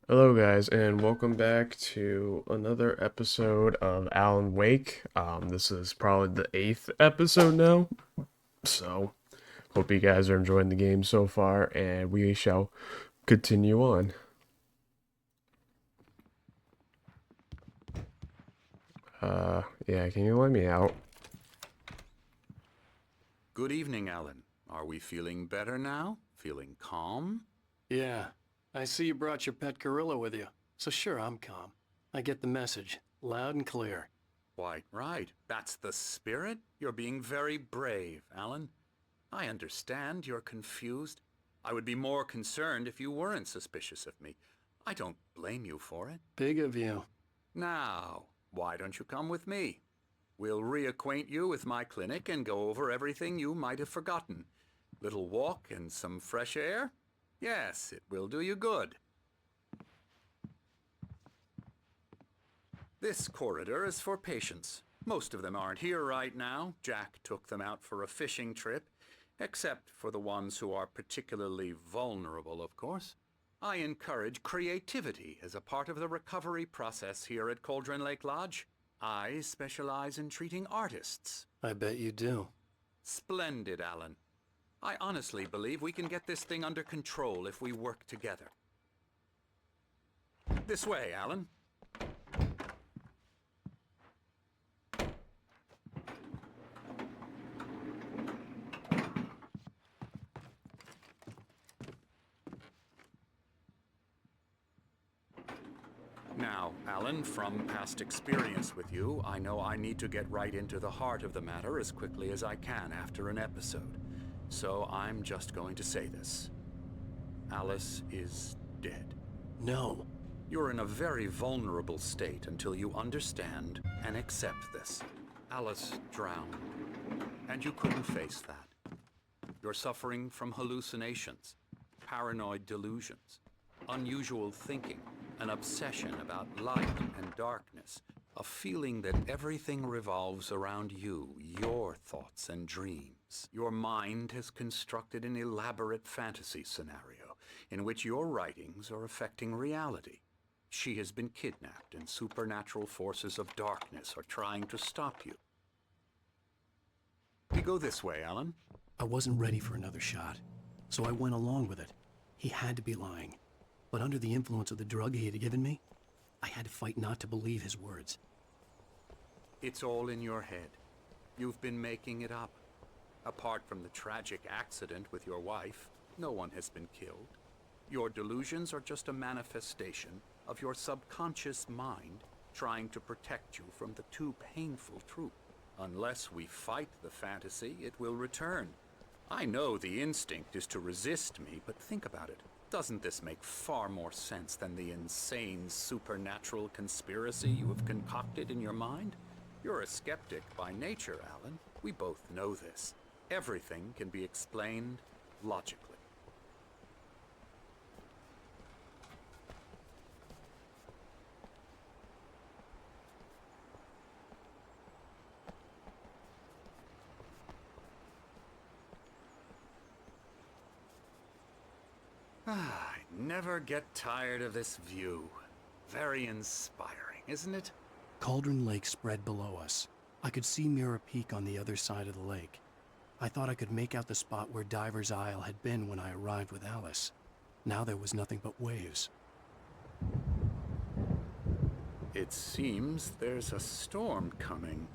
Hello, guys, and welcome back to another episode of Alan Wake. This is probably the eighth episode now, so hope you guys are enjoying the game so far, and we shall continue on. Yeah, can you let me out? Good evening, Alan. Are we feeling better now? Feeling calm? Yeah, I see you brought your pet gorilla with you. So sure, I'm calm. I get the message, loud and clear. Quite right. That's the spirit. You're being very brave, Alan. I understand you're confused. I would be more concerned if you weren't suspicious of me. I don't blame you for it. Big of you. Now, why don't you come with me? We'll reacquaint you with my clinic and go over everything you might have forgotten. Little walk and some fresh air? Yes, it will do you good. This corridor is for patients. Most of them aren't here right now. Jack took them out for a fishing trip, except for the ones who are particularly vulnerable, of course. I encourage creativity as a part of the recovery process here at Cauldron Lake Lodge. I specialize in treating artists. I bet you do. Splendid, Alan. I honestly believe we can get this thing under control if we work together. This way, Alan. Now, Alan, from past experience with you, I know I need to get right into the heart of the matter as quickly as I can after an episode. So I'm just going to say this. Alice is dead. No. You're in a very vulnerable state until you understand and accept this. Alice drowned, and you couldn't face that. You're suffering from hallucinations, paranoid delusions, unusual thinking, an obsession about light and darkness, a feeling that everything revolves around you, your thoughts and dreams. Your mind has constructed an elaborate fantasy scenario in which your writings are affecting reality. She has been kidnapped, and supernatural forces of darkness are trying to stop you. We go this way, Alan. I wasn't ready for another shot, so I went along with it. He had to be lying. But under the influence of the drug he had given me, I had to fight not to believe his words. It's all in your head. You've been making it up. Apart from the tragic accident with your wife, no one has been killed. Your delusions are just a manifestation of your subconscious mind trying to protect you from the too painful truth. Unless we fight the fantasy, it will return. I know the instinct is to resist me, but think about it. Doesn't this make far more sense than the insane supernatural conspiracy you have concocted in your mind? You're a skeptic by nature, Alan. We both know this. Everything can be explained logically. I never get tired of this view. Very inspiring, isn't it? Cauldron Lake spread below us. I could see Mirror Peak on the other side of the lake. I thought I could make out the spot where Diver's Isle had been when I arrived with Alice. Now there was nothing but waves. It seems there's a storm coming.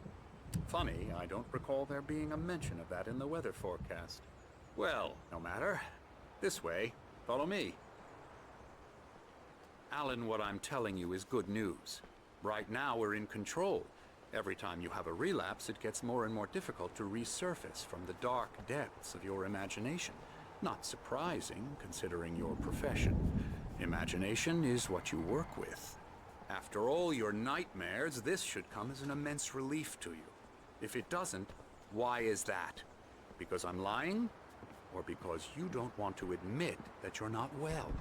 Funny, I don't recall there being a mention of that in the weather forecast. Well, no matter. This way. Follow me. Alan, what I'm telling you is good news. Right now we're in control. Every time you have a relapse, it gets more and more difficult to resurface from the dark depths of your imagination. Not surprising, considering your profession. Imagination is what you work with. After all your nightmares, this should come as an immense relief to you. If it doesn't, why is that? Because I'm lying? Or because you don't want to admit that you're not well?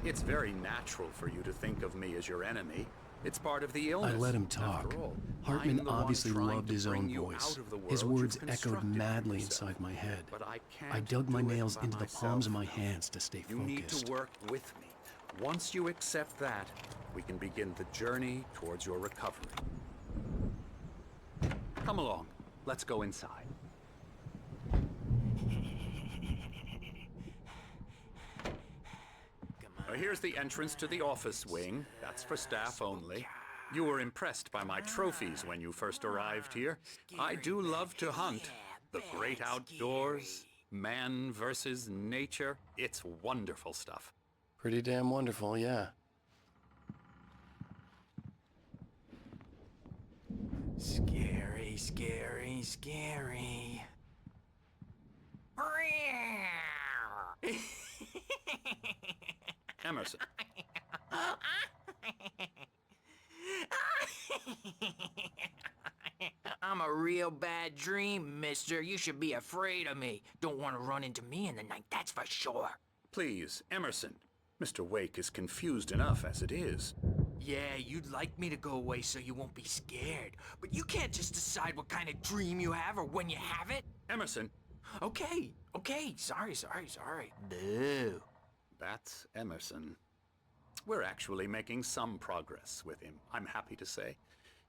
It's very natural for you to think of me as your enemy. It's part of the illness. I let him talk. After all, Hartman I'm the one obviously trying loved to his bring own you voice. out of the His world words you've echoed constructed for madly yourself. inside my head. But I I can't dug my do it nails by into the myself. palms of my hands to stay You need focused. to work with me. Once you accept that, we can begin the journey towards your recovery. Come along. Let's go inside. Here's the entrance to the office wing. That's for staff only. You were impressed by my trophies when you first arrived here. I do love to hunt. The great outdoors, man versus nature. It's wonderful stuff. Pretty damn wonderful, yeah. Scary, scary, scary. Emerson. I'm a real bad dream, mister. You should be afraid of me. Don't want to run into me in the night, that's for sure. Please, Emerson. Mr. Wake is confused enough as it is. Yeah, you'd like me to go away so you won't be scared. But you can't just decide what kind of dream you have or when you have it. Emerson. Okay. Sorry. Boo. That's Emerson. We're actually making some progress with him, I'm happy to say.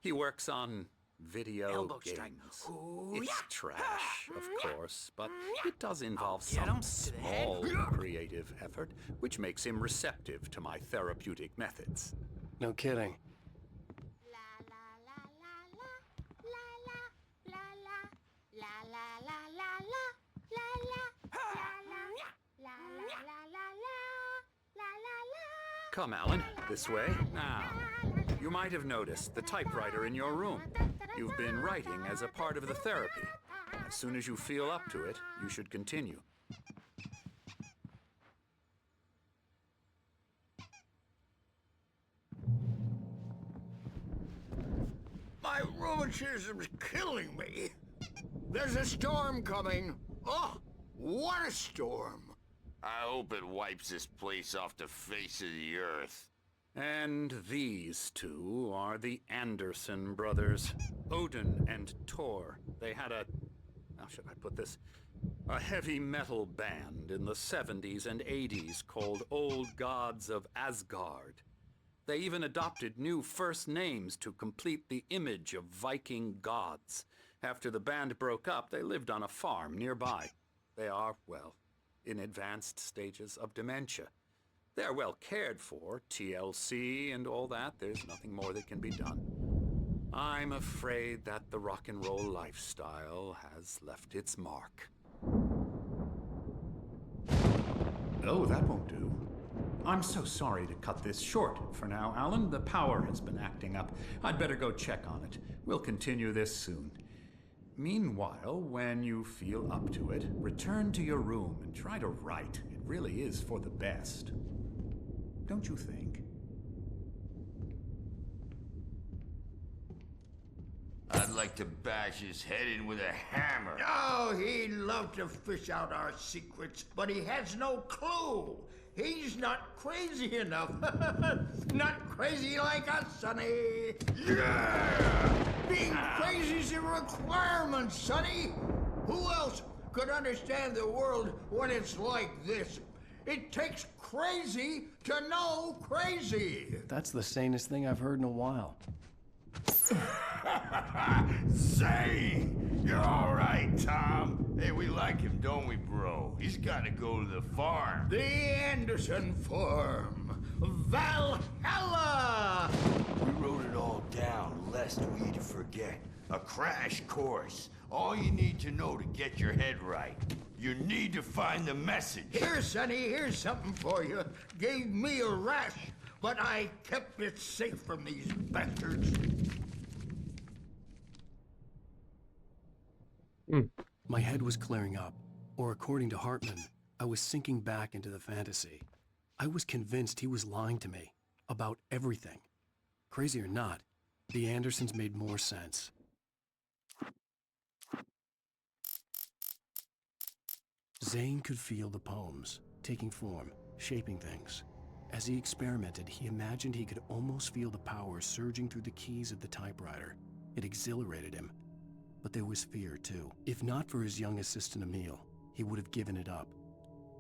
He works on video Elbow games. strike. Ooh, It's yeah. trash, of course, but it does involve get him some to the head. small creative effort, which makes him receptive to my therapeutic methods. No kidding. Come, Alan, this way. Now, you might have noticed the typewriter in your room. You've been writing as a part of the therapy. As soon as you feel up to it, you should continue. My rheumatism's killing me. There's a storm coming. Oh, what a storm. I hope it wipes this place off the face of the earth. And these two are the Anderson brothers, Odin and Tor. They had how should I put this? A heavy metal band in the 70s and 80s called Old Gods of Asgard. They even adopted new first names to complete the image of Viking gods. After the band broke up, they lived on a farm nearby. They are, well, in advanced stages of dementia. They're well cared for, TLC and all that. There's nothing more that can be done. I'm afraid that the rock and roll lifestyle has left its mark. Oh, that won't do. I'm so sorry to cut this short for now, Alan. The power has been acting up. I'd better go check on it. We'll continue this soon. Meanwhile, when you feel up to it, return to your room and try to write. It really is for the best. Don't you think? I'd like to bash his head in with a hammer. Oh, he'd love to fish out our secrets, but he has no clue. He's not crazy enough. Not crazy like us, Sonny. Yeah! Being crazy's a requirement, Sonny. Who else could understand the world when it's like this? It takes crazy to know crazy. That's the sanest thing I've heard in a while. Say, you're all right, Tom. Hey, we like him, don't we, bro? He's got to go to the farm. The Anderson Farm. Valhalla! We wrote it all down, lest we forget. A crash course. All you need to know to get your head right. You need to find the message. Here, Sonny, here's something for you. Gave me a rash, but I kept it safe from these bastards. My head was clearing up, or according to Hartmen, I was sinking back into the fantasy. I was convinced he was lying to me about everything. Crazy or not, the Andersons made more sense. Zane could feel the poems, taking form, shaping things. As he experimented, he imagined he could almost feel the power surging through the keys of the typewriter. It exhilarated him. But there was fear, too. If not for his young assistant Emil, he would have given it up.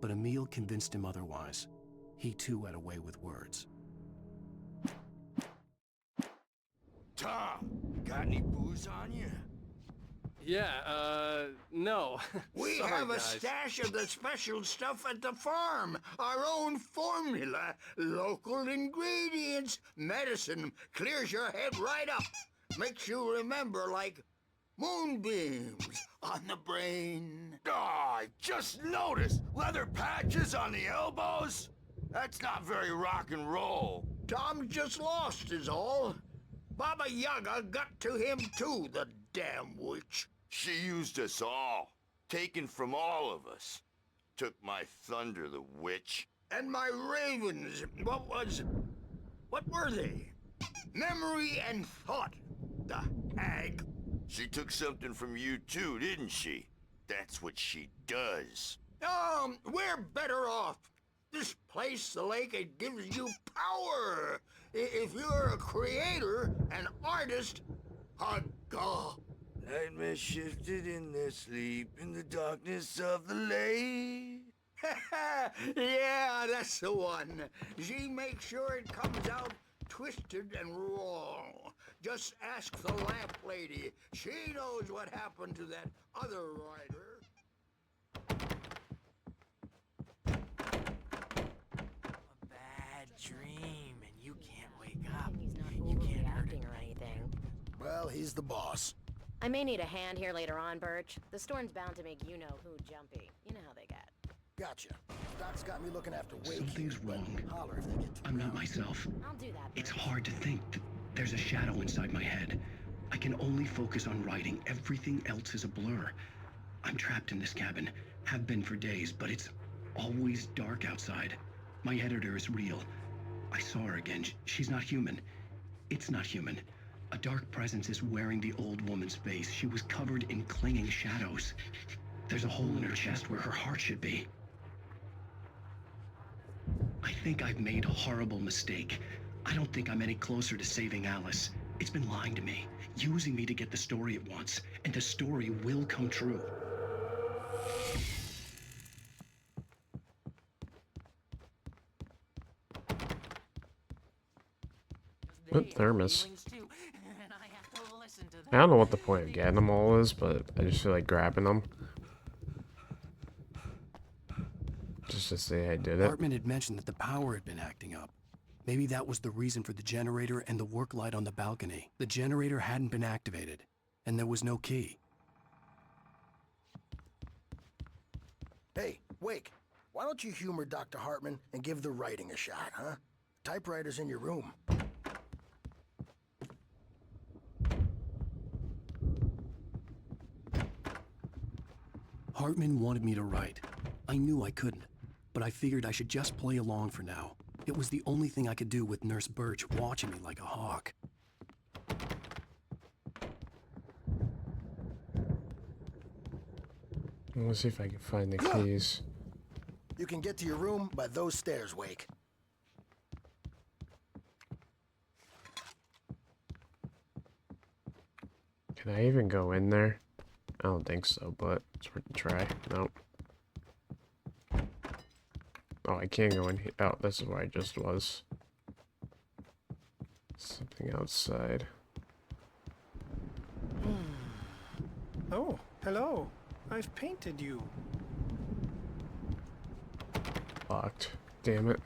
But Emil convinced him otherwise. He too had a way with words. Tom, got any booze on you? Yeah, no. We Sorry, have a guys. stash of the special stuff at the farm. Our own formula, local ingredients, medicine. Clears your head right up. Makes you remember like moonbeams on the brain. Oh, I just noticed! Leather patches on the elbows? That's not very rock and roll. Tom just lost is all. Baba Yaga got to him too, the damn witch. She used us all. Taken from all of us. Took my thunder, the witch. And my ravens, what were they? Memory and thought, the hag. She took something from you too, didn't she? That's what she does. We're better off. This place, the lake, it gives you power. If you're a creator, an artist, a god. Nightmare shifted in their sleep in the darkness of the lake. Yeah, that's the one. She makes sure it comes out twisted and wrong. Just ask the lamp lady. She knows what happened to that other writer. A bad dream, and you can't wake up. He's not You can't hurt overreacting or anything. Well, he's the boss. I may need a hand here later on, Birch. The storm's bound to make you-know-who jumpy. You know how they get. Gotcha. Doc's got me looking after Wake. Something's wrong. Holler if they get too I'm not rowdy. myself. I'll do that, It's Birch. hard to think that there's a shadow inside my head. I can only focus on writing. Everything else is a blur. I'm trapped in this cabin. Have been for days, but it's always dark outside. My editor is real. I saw her again. She's not human. It's not human. A dark presence is wearing the old woman's face. She was covered in clinging shadows. There's a hole in her chest where her heart should be. I think I've made a horrible mistake. I don't think I'm any closer to saving Alice. It's been lying to me, using me to get the story it wants, and the story will come true. What thermos? Feelings too, and I have to listen to I don't know what the point of getting them all is, but I just feel like grabbing them. Just to say I did it. Hartman had mentioned that the power had been acting up. Maybe that was the reason for the generator and the work light on the balcony. The generator hadn't been activated, and there was no key. Hey, Wake, why don't you humor Dr. Hartman and give the writing a shot, huh? Typewriter's in your room. Hartman wanted me to write. I knew I couldn't, but I figured I should just play along for now. It was the only thing I could do with Nurse Birch watching me like a hawk. Let's see if I can find the keys. You can get to your room by those stairs, Wake. Can I even go in there? I don't think so, but it's worth a try. Nope. Oh, I can't go in here. Oh, this is where I just was. Something outside. Oh, hello. I've painted you. Locked. Damn it.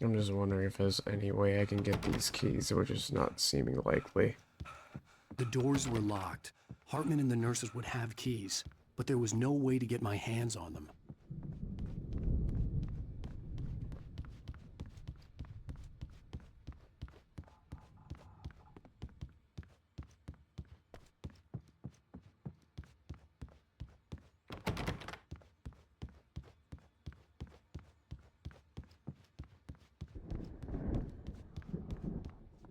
I'm just wondering if there's any way I can get these keys, which is not seeming likely. The doors were locked. Hartman and the nurses would have keys, but there was no way to get my hands on them.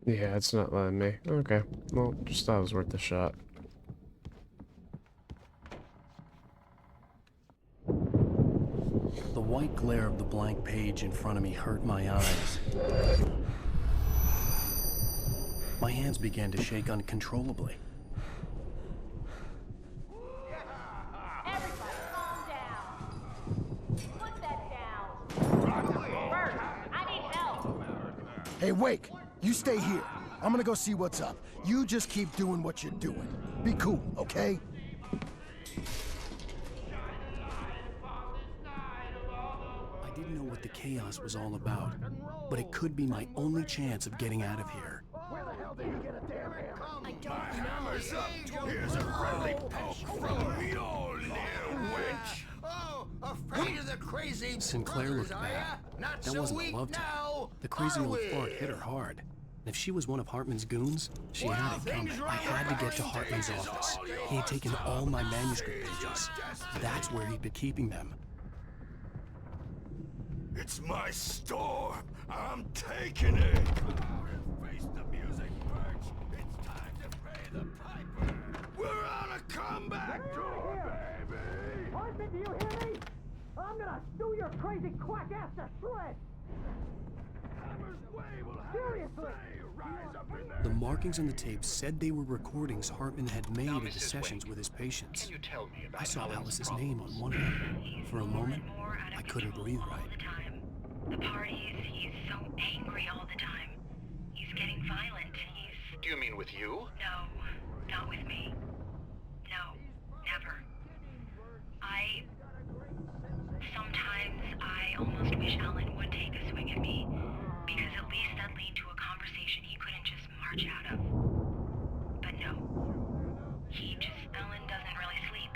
Yeah, it's not letting me. Okay. Well, just thought it was worth a shot. The white glare of the blank page in front of me hurt my eyes. My hands began to shake uncontrollably. Everybody, calm down. Put that down. Bert, I need help. Hey, Wake, you stay here. I'm gonna go see what's up. You just keep doing what you're doing. Be cool, okay? I didn't know what the chaos was all about, but it could be my only chance of getting out of here. I don't know. Here's a friendly poke from me old wench. Oh, afraid of the crazy Sinclair looked brothers, are ya? bad. Not That so wasn't a weak love tap. now, The crazy are old we? fart hit her hard. And if she was one of Hartman's goons, she Well, had it things coming. run I had to get to around Hartman's is office. all He had taken all my yours. manuscript pages. That's where he'd been keeping them. It's my store. I'm taking it. Face the music, Birch. It's time to pay the piper. We're on a comeback tour, baby. Hartman, do you hear me? I'm gonna chew your crazy quack ass to shreds! Hammer's way will have Seriously? say. Rise up in there. The markings on the tape said they were recordings Hartman had made Now, at his Mrs. sessions Wake, with his patients. Can you tell me about I saw Alan's Alice's problems? name on one of them. For a moment, I couldn't breathe right. All the time. The parties, he's so angry all the time. He's getting violent. Do you mean with you? No, not with me. No, never. Sometimes I almost wish Alan would take a swing at me, because at least that'd lead to a conversation he couldn't just march out of. But no. Alan doesn't really sleep.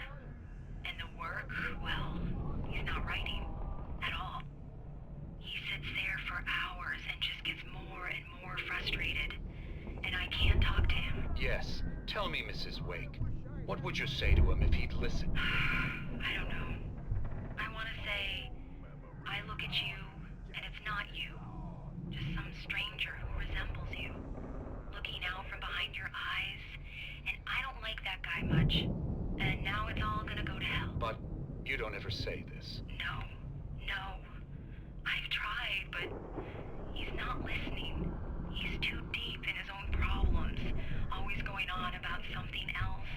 And the work, well, he's not writing at all. He sits there for hours and just gets more and more frustrated. And I can't talk to him. Yes. Tell me, Mrs. Wake. What would you say to him if he'd listen? I don't know. I want to say, I look at you, and it's not you. Just some stranger who resembles you. Looking out from behind your eyes. And I don't like that guy much. And now it's all gonna go to hell. But you don't ever say this. No. I've tried, but he's not listening. He's too deep in his own problems, always going on about something else.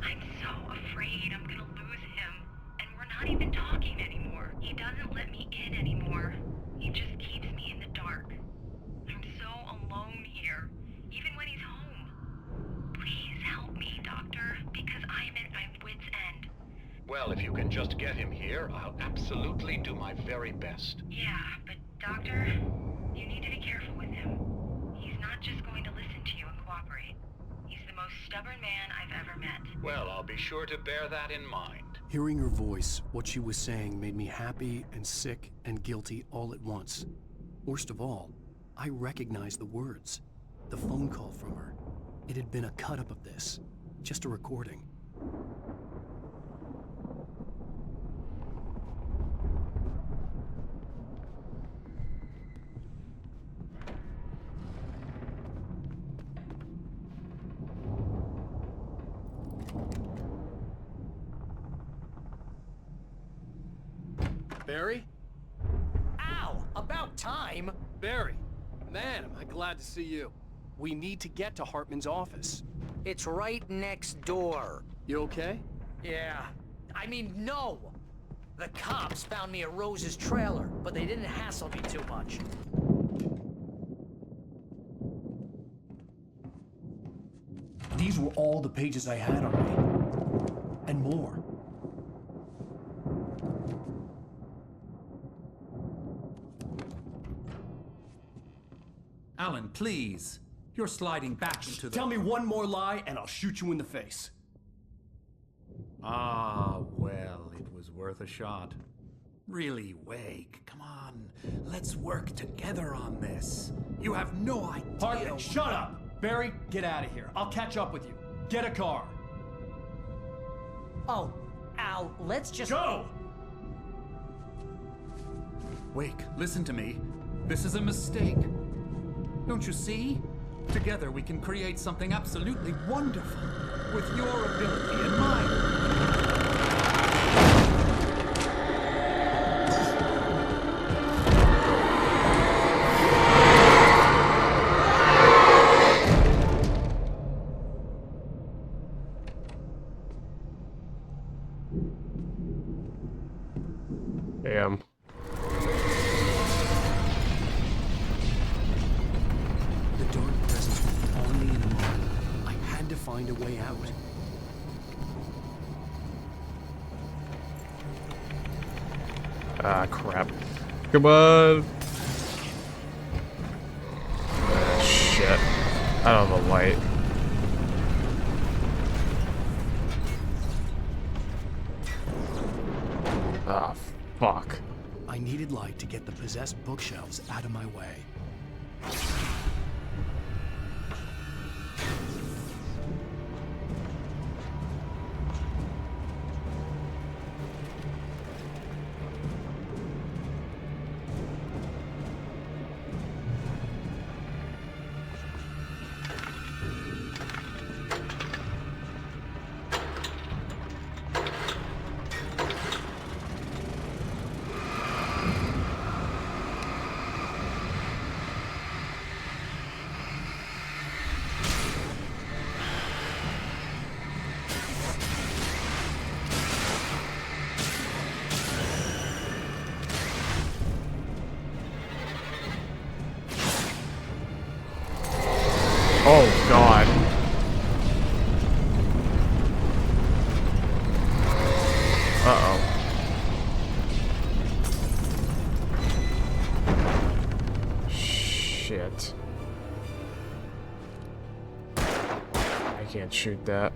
I'm so afraid I'm gonna lose him, and we're not even talking anymore. He doesn't let me in anymore. He just keeps me in the dark. I'm so alone here, even when he's home. Please help me, Doctor, because I'm at my wit's end. Well, if you can just get him here, I'll absolutely do my very best. Yeah, but Doctor, you need to be careful with him. He's not just going to listen to you and cooperate. He's the most stubborn man I've ever met. Well, I'll be sure to bear that in mind. Hearing her voice, what she was saying made me happy and sick and guilty all at once. Worst of all, I recognized the words. The phone call from her. It had been a cut-up of this. Just a recording. Barry? Ow! About time! Barry! Man, am I glad to see you. We need to get to Hartman's office. It's right next door. You okay? Yeah. I mean, no! The cops found me at Rose's trailer, but they didn't hassle me too much. These were all the pages I had on me. And more. Alan, please. You're sliding back into the... Tell me one more lie and I'll shoot you in the face. Ah, well, it was worth a shot. Really, Wake, come on. Let's work together on this. You have no idea... Hartman, shut up! Barry, get out of here. I'll catch up with you. Get a car. Oh, Al, let's just... Go! Wake, listen to me. This is a mistake. Don't you see? Together we can create something absolutely wonderful. With your ability and mine. Damn. The dark presence would be on me in a moment. I had to find a way out. Ah, crap. Come on! Ah, shit. I don't have a light. Ah, fuck. I needed light to get the possessed bookshelves out of my way. Oh, God. Uh-oh. Shit. I can't shoot that.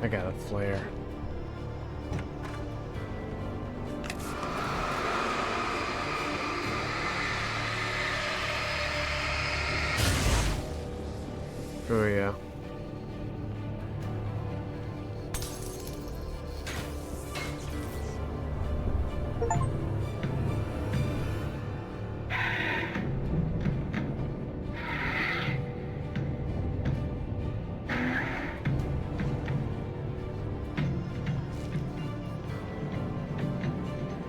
I got a flare. Oh yeah.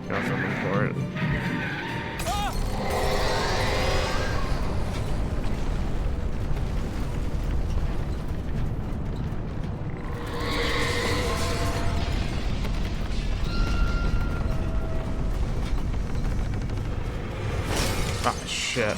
Got something for it. Ah, shit.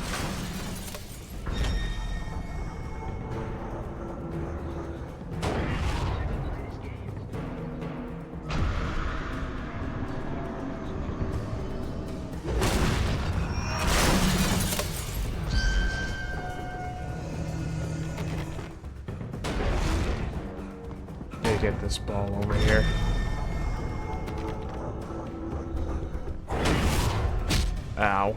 Need to get this ball over here. Ow.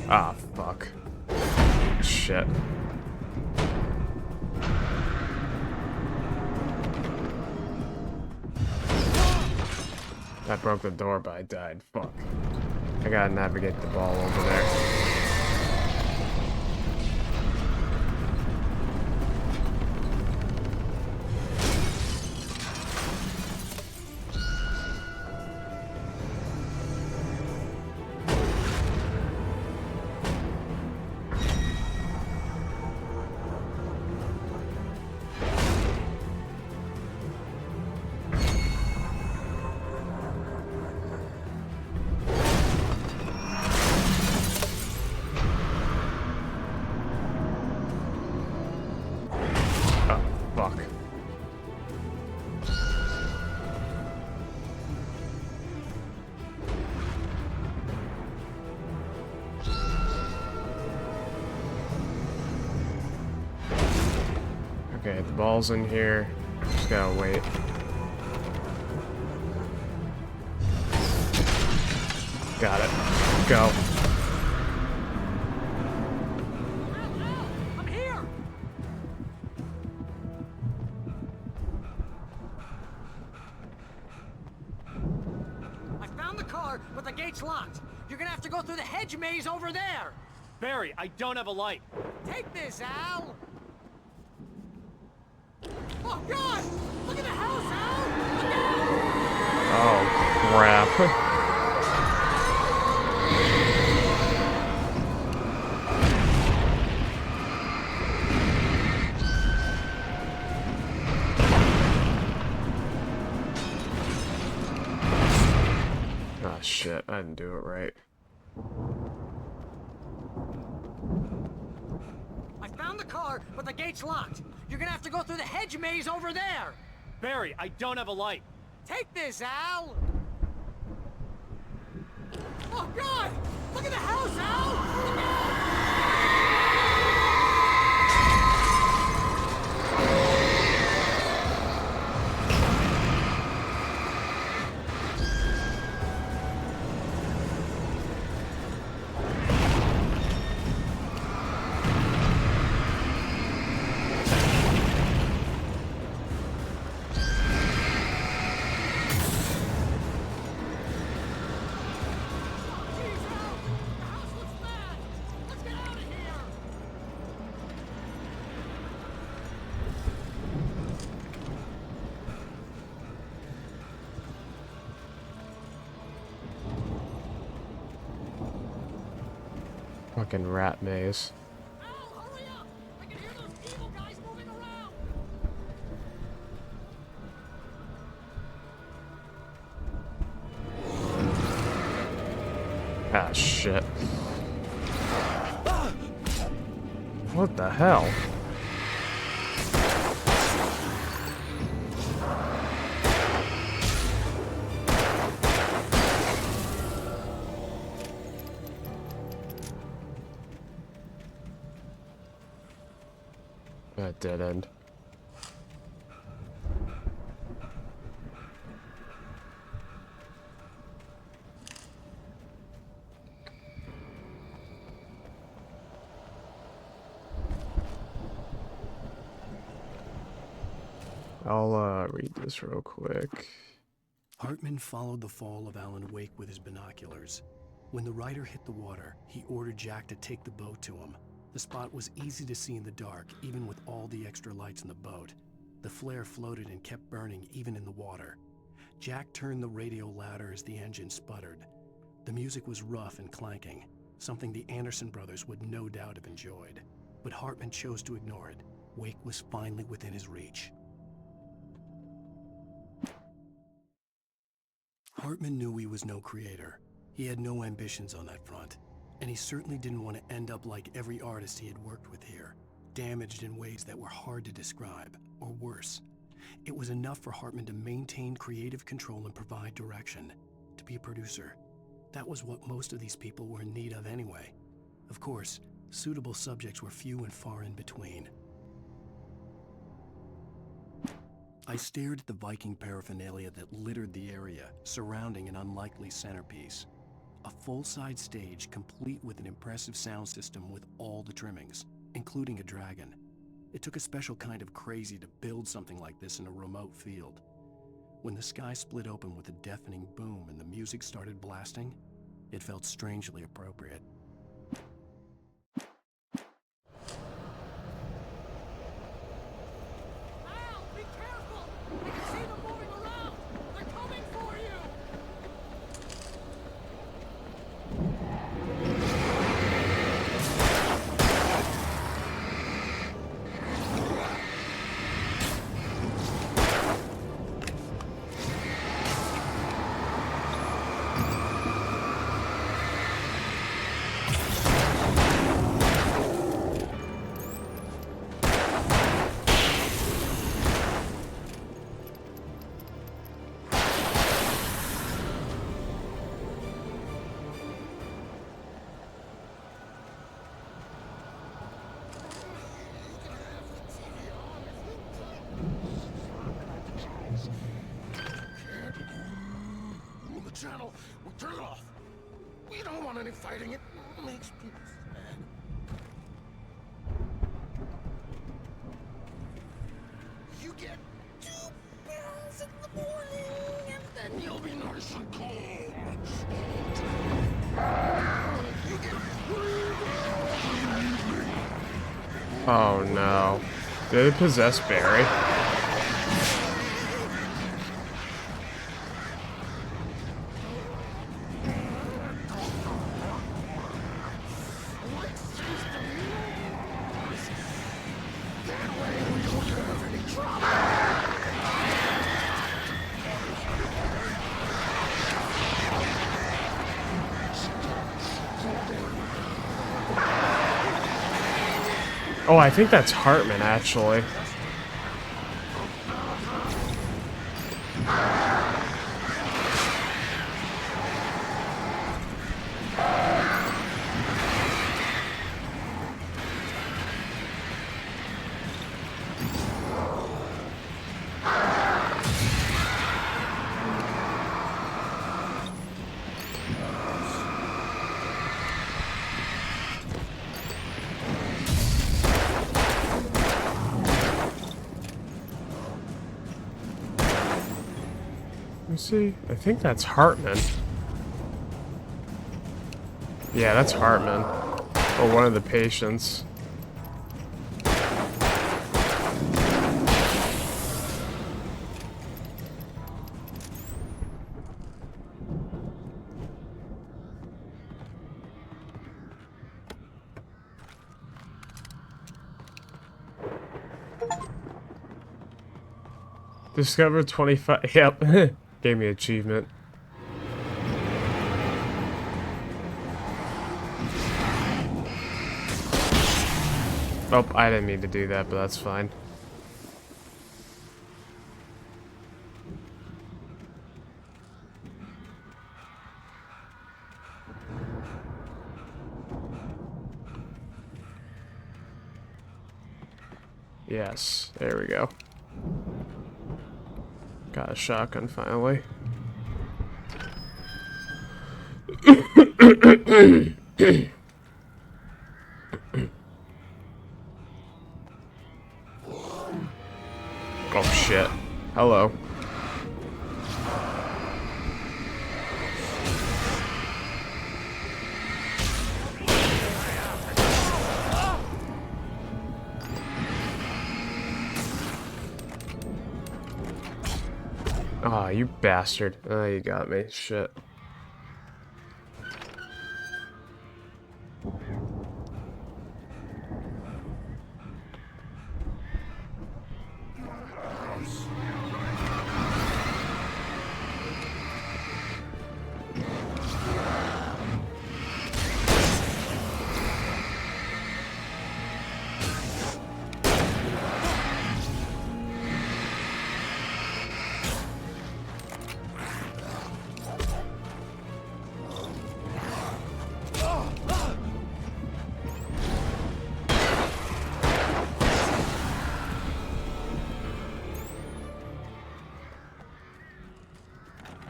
Ah, fuck. Shit. I broke the door, but I died. Fuck. I gotta navigate the ball over there. Fuck. Okay, the ball's in here. Just gotta wait. Got it. Go. I'm here! I found the car, but the gate's locked. You're gonna have to go through the hedge maze over there. Barry, I don't have a light. Take this, Al. Oh, God! Look at the house, Al! Look out! Oh, crap. I didn't do it right. I found the car, but the gate's locked. You're gonna have to go through the hedge maze over there. Barry, I don't have a light. Take this, Al. Oh, God! Look at the house, Al! Look out! Fucking rat maze. Ah, shit. What the hell? That dead end. I'll read this real quick. Hartman followed the fall of Alan Wake with his binoculars. When the rider hit the water, he ordered Jack to take the boat to him. The spot was easy to see in the dark, even with all the extra lights in the boat. The flare floated and kept burning even in the water. Jack turned the radio louder as the engine sputtered. The music was rough and clanking, something the Anderson brothers would no doubt have enjoyed. But Hartman chose to ignore it. Wake was finally within his reach. Hartman knew he was no creator. He had no ambitions on that front, and he certainly didn't want to end up like every artist he had worked with here, damaged in ways that were hard to describe, or worse. It was enough for Hartman to maintain creative control and provide direction, to be a producer. That was what most of these people were in need of anyway. Of course, suitable subjects were few and far in between. I stared at the Viking paraphernalia that littered the area, surrounding an unlikely centerpiece. A full-size stage complete with an impressive sound system with all the trimmings, including a dragon. It took a special kind of crazy to build something like this in a remote field. When the sky split open with a deafening boom and the music started blasting, it felt strangely appropriate. Channel. We turn it off. We don't want any fighting. It makes people sad. You get 2 pills in the morning, and then you'll be nice and cold. You get 3 Oh no. Did it possess Barry? Oh, I think that's Hartman, actually. Let me see. I think that's Hartman. Yeah, that's Hartman. Or one of the patients. Discover 25. Yep. Gave me achievement. Oh, I didn't mean to do that, but that's fine. Yes, there we go. Got a shotgun finally. Oh shit. Hello. Ah, oh, you bastard. Oh, you got me. Shit.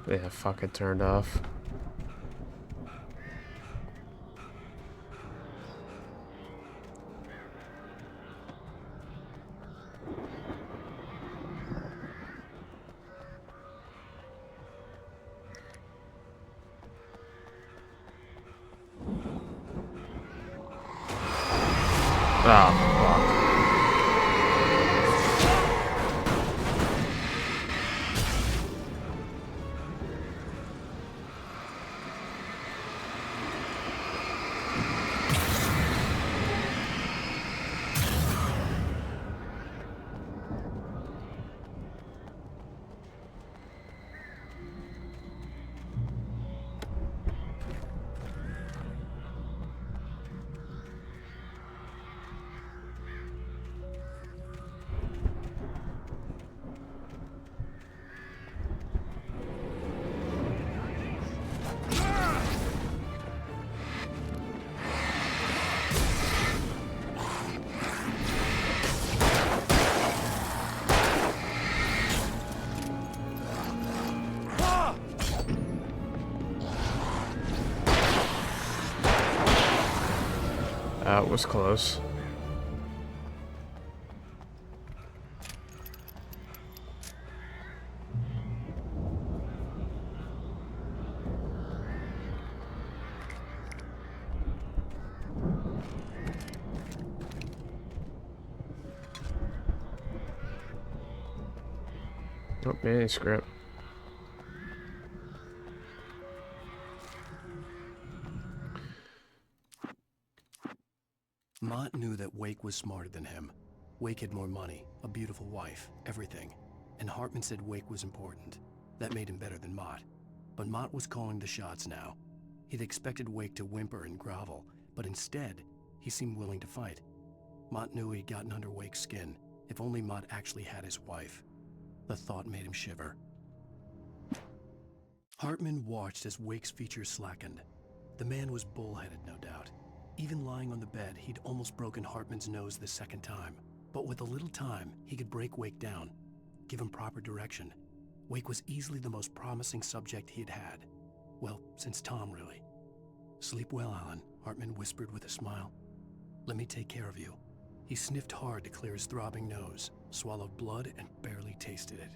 Yeah, fuck, it turned off. Ah, fuck. That was close. Oh, manuscript. Mott knew that Wake was smarter than him. Wake had more money, a beautiful wife, everything. And Hartman said Wake was important. That made him better than Mott. But Mott was calling the shots now. He'd expected Wake to whimper and grovel, but instead, he seemed willing to fight. Mott knew he'd gotten under Wake's skin. If only Mott actually had his wife. The thought made him shiver. Hartman watched as Wake's features slackened. The man was bullheaded, no doubt. Even lying on the bed, he'd almost broken Hartman's nose the second time. But with a little time, he could break Wake down, give him proper direction. Wake was easily the most promising subject he'd had. Well, since Tom, really. Sleep well, Alan, Hartman whispered with a smile. Let me take care of you. He sniffed hard to clear his throbbing nose, swallowed blood, and barely tasted it.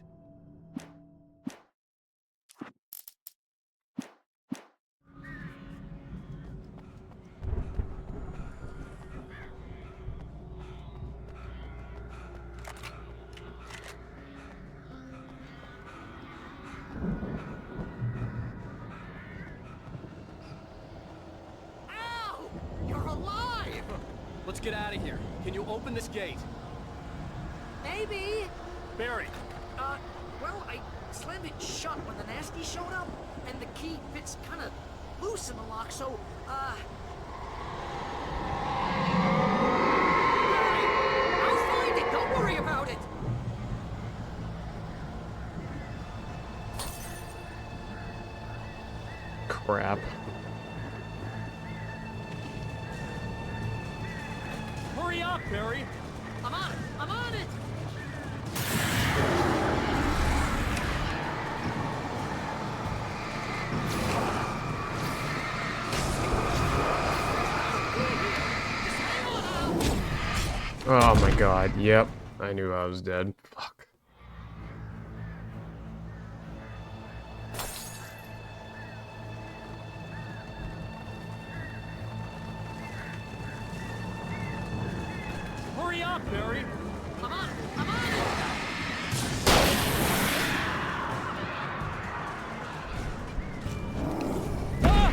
Ow! You're alive! Let's get out of here. Can you open this gate? Maybe. Barry! Well, I slammed it shut when the nasty showed up, and the key fits kind of loose in the lock, so, Barry, I'll find it. Don't worry about it. Crap. Hurry up, Barry! I'm on it. I'm on it. Oh my god, yep. I knew I was dead. Fuck. Hurry up, Barry! I'm on it. I'm on it. Ah!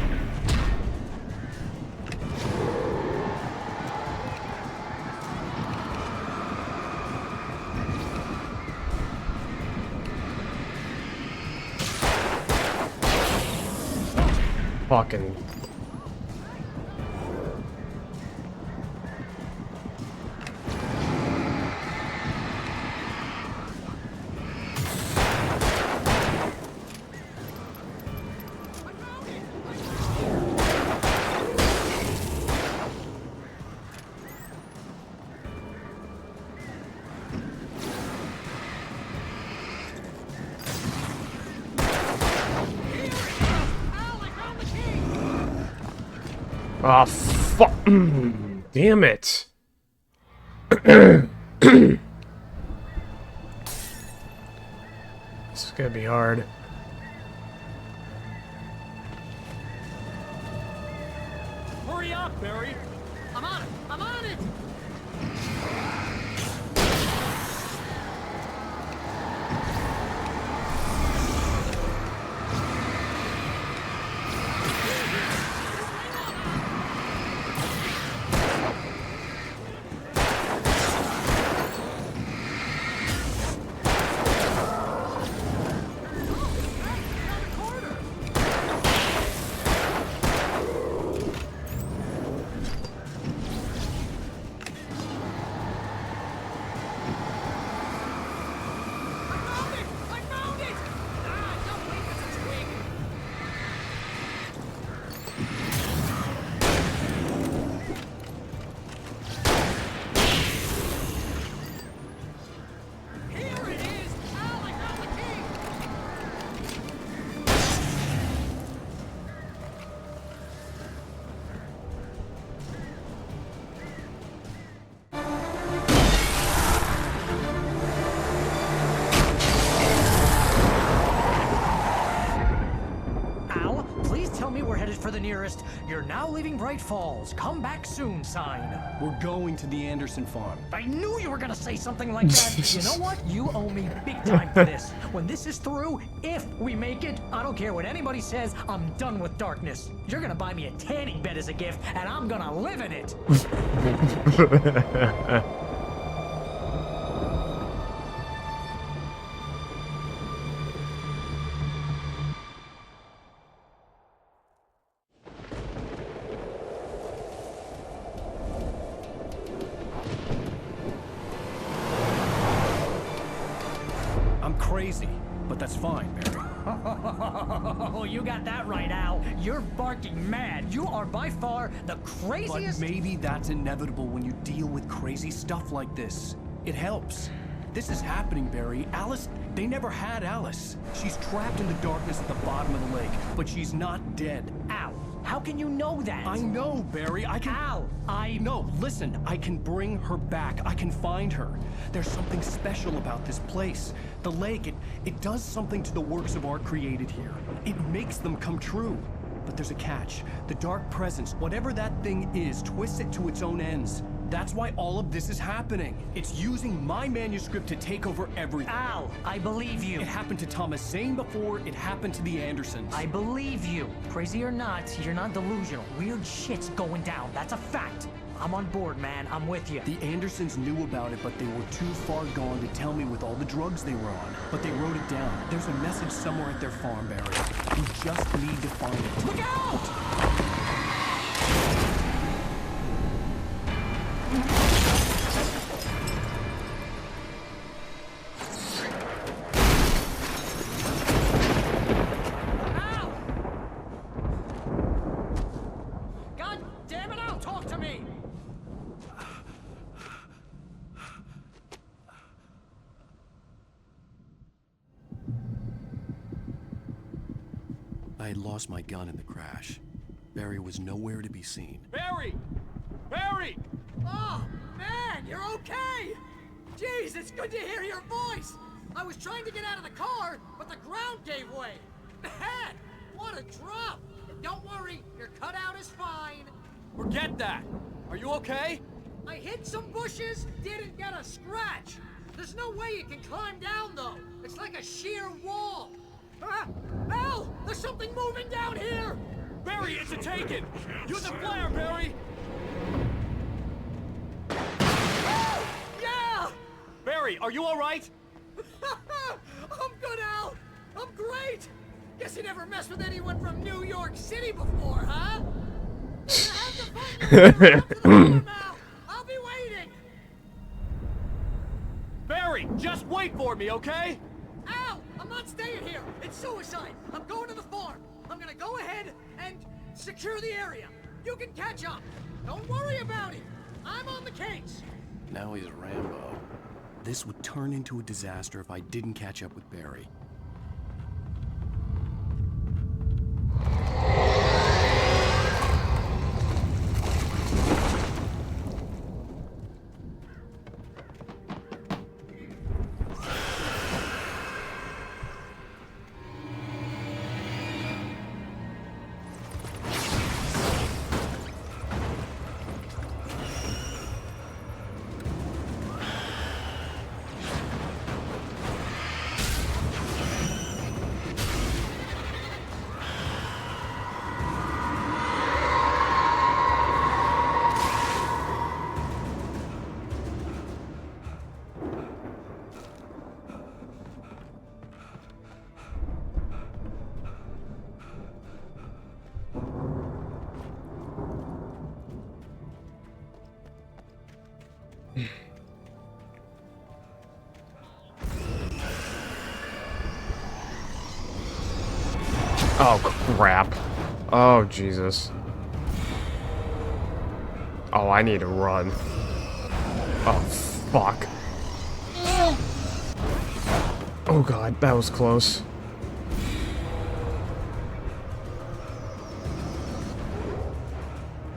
Fucking. Oh, fuck. Damn it. This is gonna be hard. Hurry up, Barry! I'm on it. I'm on it. for the nearest "You're now leaving Bright Falls. Come back soon" sign. We're going to the Anderson farm. I knew you were gonna say something like that. You know what? You owe me big time for this. When this is through, if we make it, I don't care what anybody says, I'm done with darkness. You're gonna buy me a tanning bed as a gift, and I'm gonna live in it. crazy, but that's fine, Barry. Oh, you got that right, Al. You're barking mad. You are by far the craziest. But maybe that's inevitable when you deal with crazy stuff like this. It helps. This is happening, Barry. Alice, they never had Alice. She's trapped in the darkness at the bottom of the lake, but she's not dead. Al, how can you know that? I know, Barry. I can... Al, No, listen. I can bring her back. I can find her. There's something special about this place. The lake, it does something to the works of art created here. It makes them come true. But there's a catch. The dark presence, whatever that thing is, twists it to its own ends. That's why all of this is happening. It's using my manuscript to take over everything. Al, I believe you. It happened to Thomas Zane before, it happened to the Andersons. I believe you. Crazy or not, you're not delusional. Weird shit's going down. That's a fact. I'm on board, man. I'm with you. The Andersons knew about it, but they were too far gone to tell me with all the drugs they were on. But they wrote it down. There's a message somewhere at their farm, Barry. You just need to find it. Look out! I had lost my gun in the crash. Barry was nowhere to be seen. Barry! Barry! Oh, man, you're okay! Jeez, it's good to hear your voice! I was trying to get out of the car, but the ground gave way. Man, what a drop! And don't worry, your cutout is fine. Forget that! Are you okay? I hit some bushes, didn't get a scratch. There's no way you can climb down, though. It's like a sheer wall. Ah! Al! There's something moving down here! Barry, it's a taken! Use the flare, Barry! Oh! Yeah! Barry, are you alright? I'm good, Al! I'm great! Guess you never messed with anyone from New York City before, huh? You're gonna have to find me up to the farm, Al! I'll be waiting! Barry, just wait for me, okay? Al! I'm not staying here! It's suicide! I'm going to the farm! I'm gonna go ahead and secure the area. You can catch up. Don't worry about it. I'm on the case. Now he's Rambo. This would turn into a disaster if I didn't catch up with Barry. Oh, crap. Oh, Jesus. Oh, I need to run. Oh, fuck. Oh, God, that was close.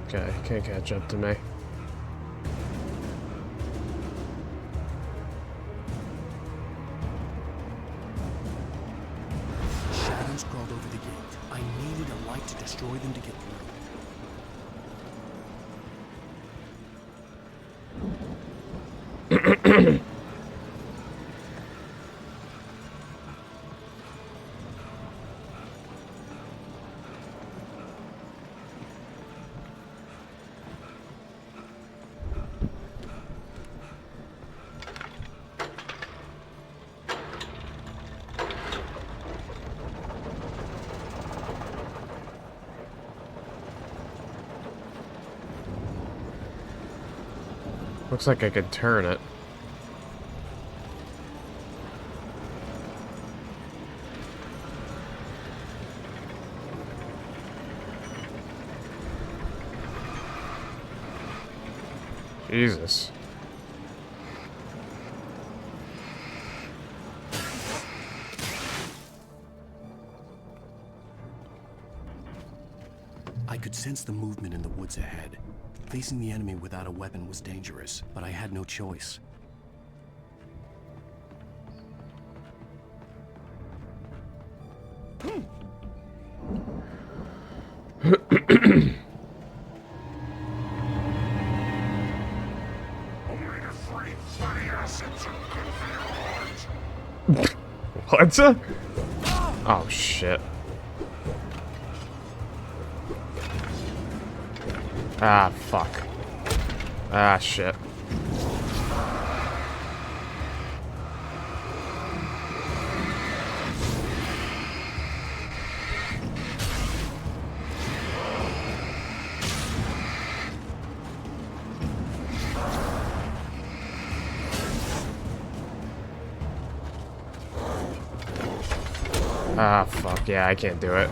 Okay, can't catch up to me. Shadows crawled over the gate. I needed a light to destroy them to get through. Looks like I could turn it. Jesus. I could sense the movement in the woods ahead. Facing the enemy without a weapon was dangerous, but I had no choice. What? Oh shit. Ah, fuck. Ah, shit. Ah, fuck. Yeah, I can't do it.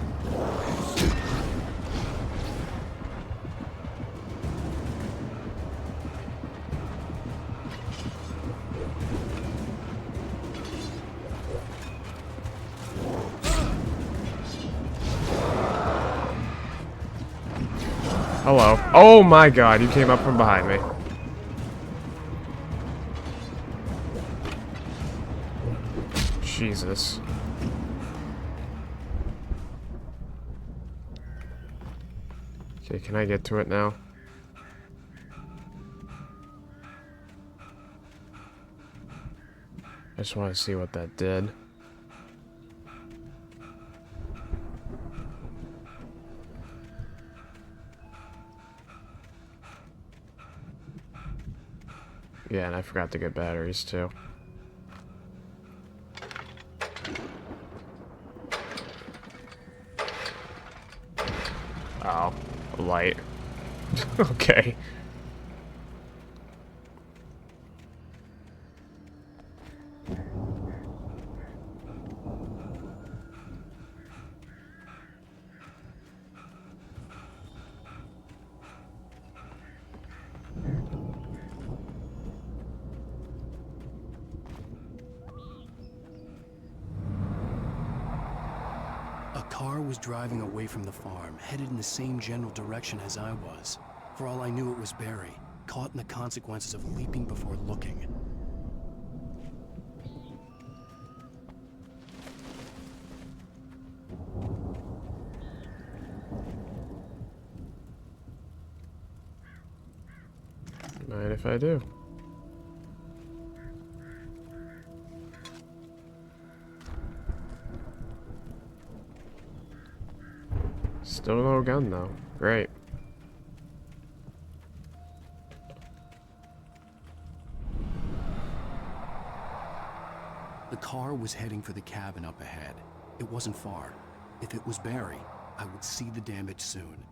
Hello. Oh my god, you came up from behind me. Jesus. Okay, can I get to it now? I just want to see what that did. Yeah, and I forgot to get batteries too. Oh, a light. Okay. A car was driving away from the farm, headed in the same general direction as I was. For all I knew, it was Barry, caught in the consequences of leaping before looking. Mind if I do? Still no gun though. Great. The car was heading for the cabin up ahead. It wasn't far. If it was Barry, I would see the damage soon.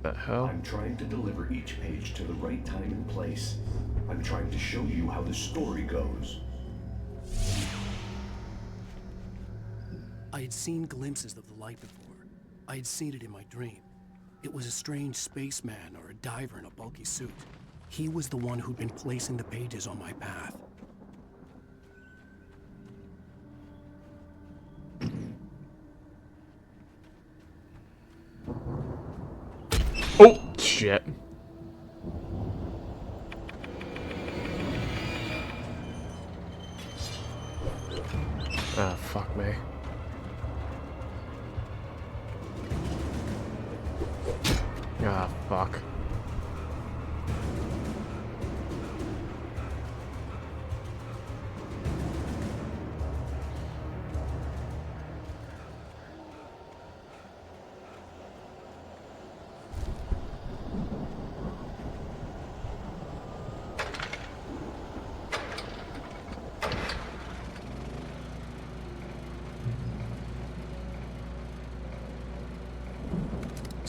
The hell? I'm trying to deliver each page to the right time and place. I'm trying to show you how the story goes. I had seen glimpses of the light before. I had seen it in my dream. It was a strange spaceman or a diver in a bulky suit. He was the one who'd been placing the pages on my path. Oh, shit. Ah, fuck me. Ah, fuck.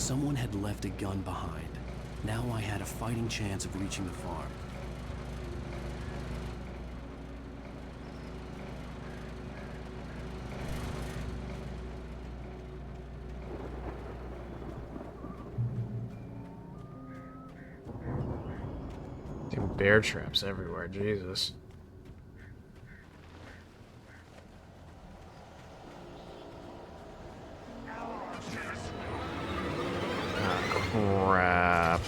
Someone had left a gun behind. Now I had a fighting chance of reaching the farm. Dude, bear traps everywhere, Jesus. Crap.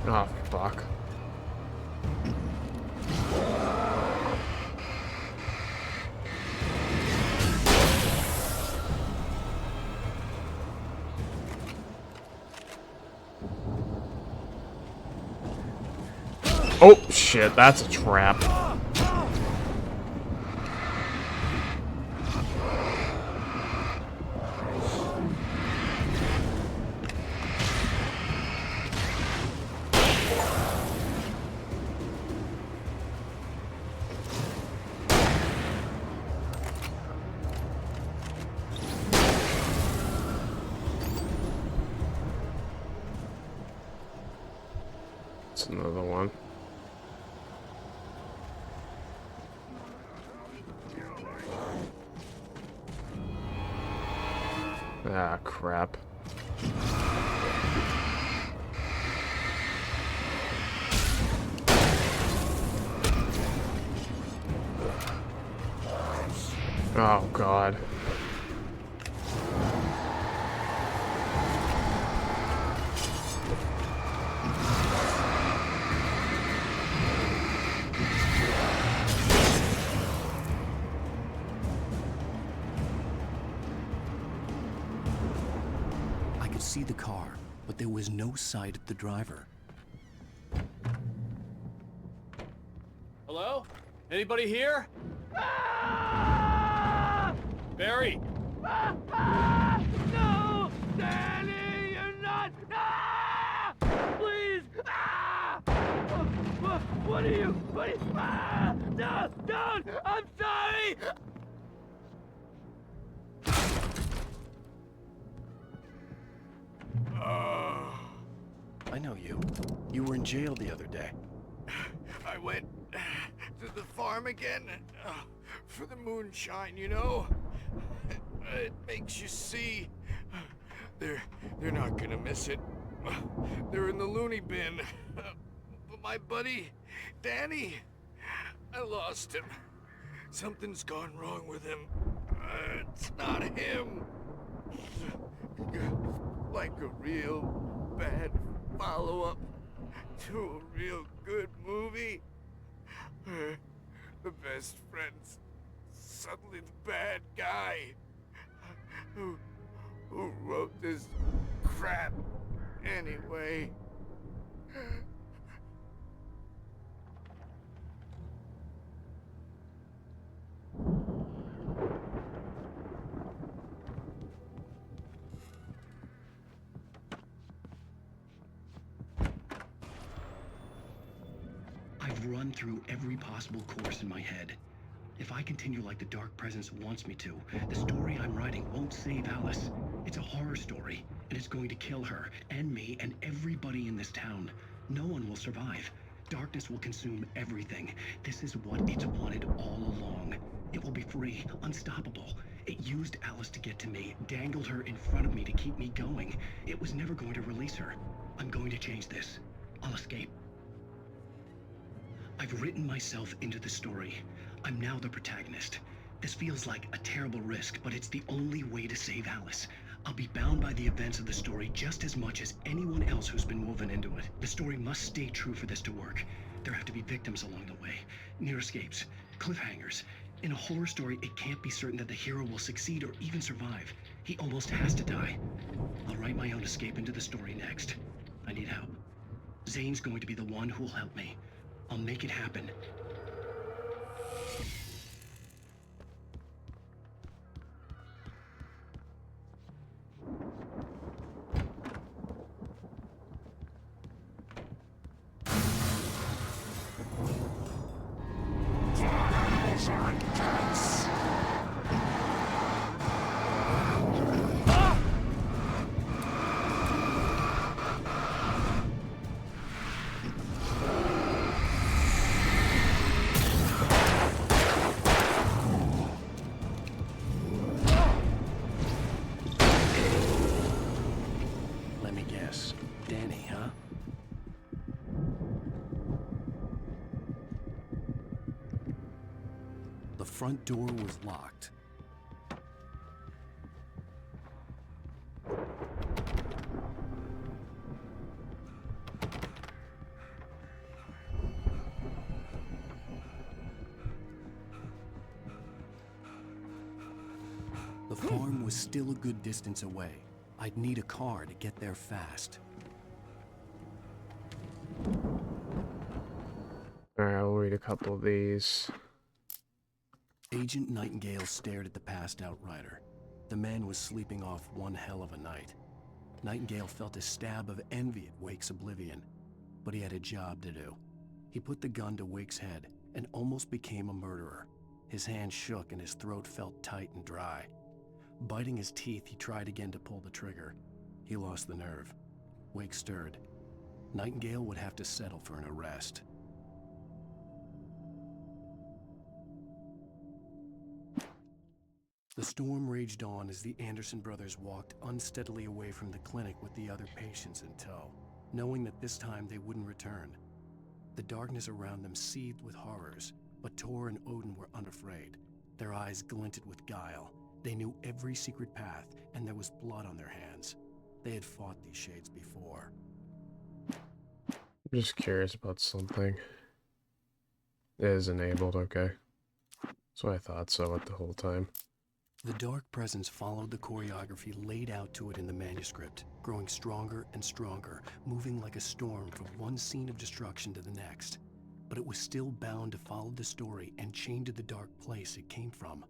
Oh, fuck. Oh, shit, that's a trap. It's another one. Ah, crap. Oh, God. I could see the car, but there was no sight of the driver. Hello? Anybody here? Barry! No! Danny, you're not! Ah! Please! Ah! What are you? Ah! No! Don't! I'm sorry! I know you. You were in jail the other day. I went to the farm again for the moonshine, you know? It makes you see. They're not gonna miss it. They're in the loony bin. But my buddy, Danny, I lost him. Something's gone wrong with him. It's not him. Like a real bad follow-up to a real good movie. The best friend's suddenly the bad guy. Who wrote this crap anyway? I've run through every possible course in my head. If I continue like the Dark Presence wants me to, the story I'm writing won't save Alice. It's a horror story, and it's going to kill her, and me, and everybody in this town. No one will survive. Darkness will consume everything. This is what it's wanted all along. It will be free, unstoppable. It used Alice to get to me, dangled her in front of me to keep me going. It was never going to release her. I'm going to change this. I'll escape. I've written myself into the story. I'm now the protagonist. This feels like a terrible risk, but it's the only way to save Alice. I'll be bound by the events of the story just as much as anyone else who's been woven into it. The story must stay true for this to work. There have to be victims along the way, near escapes, cliffhangers. In a horror story, it can't be certain that the hero will succeed or even survive. He almost has to die. I'll write my own escape into the story next. I need help. Zane's going to be the one who'll help me. I'll make it happen. Let me guess. Danny, huh? The front door was locked. The farm was still a good distance away. I'd need a car to get there fast. Alright, I'll read a couple of these. Agent Nightingale stared at the passed-out rider. The man was sleeping off one hell of a night. Nightingale felt a stab of envy at Wake's oblivion, but he had a job to do. He put the gun to Wake's head and almost became a murderer. His hand shook and his throat felt tight and dry. Biting his teeth, he tried again to pull the trigger. He lost the nerve. Wake stirred. Nightingale would have to settle for an arrest. The storm raged on as the Anderson brothers walked unsteadily away from the clinic with the other patients in tow, knowing that this time they wouldn't return. The darkness around them seethed with horrors, but Tor and Odin were unafraid. Their eyes glinted with guile. They knew every secret path, and there was blood on their hands. They had fought these shades before. I'm just curious about something. It is enabled, okay. So I thought so at the whole time. The dark presence followed the choreography laid out to it in the manuscript, growing stronger and stronger, moving like a storm from one scene of destruction to the next. But it was still bound to follow the story and chained to the dark place it came from.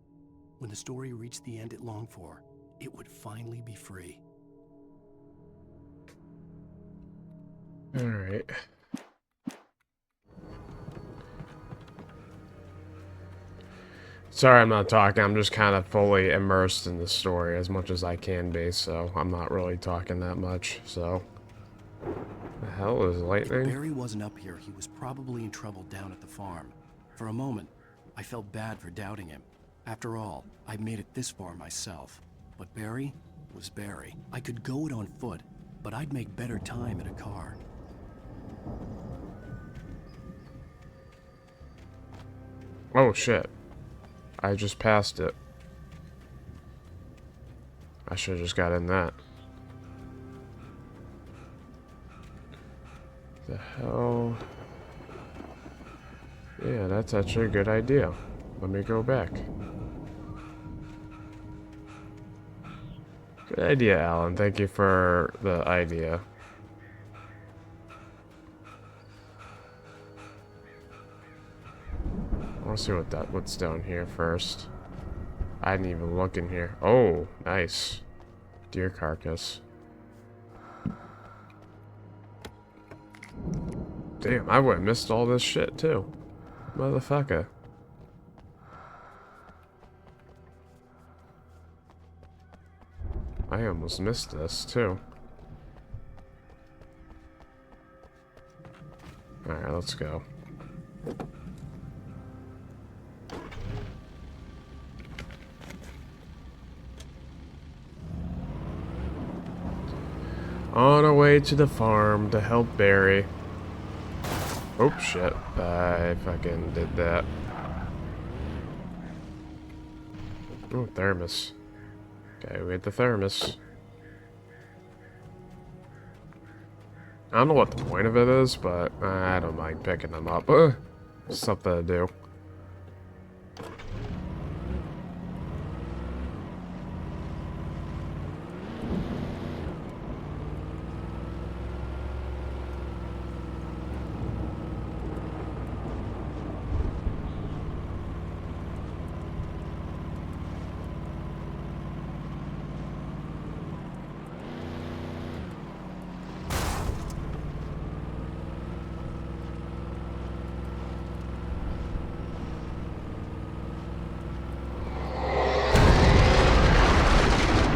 When the story reached the end it longed for, it would finally be free. Alright. Sorry I'm not talking, I'm just kind of fully immersed in the story as much as I can be, so I'm not really talking that much, so... The hell is lightning? If Barry wasn't up here, he was probably in trouble down at the farm. For a moment, I felt bad for doubting him. After all, I made it this far myself. But Barry was Barry. I could go it on foot, but I'd make better time in a car. Oh shit. I just passed it. I should have just got in that. The hell? Yeah, that's actually a good idea. Let me go back. Good idea, Alan. Thank you for the idea. I want to see what's down here first. I didn't even look in here. Oh, nice. Deer carcass. Damn, I would have missed all this shit too. Motherfucker. I almost missed this too. Alright, let's go. On our way to the farm to help Barry. Oh shit, I fucking did that. Oh, thermos. Okay, we had the thermos. I don't know what the point of it is, but I don't mind picking them up. Something to do.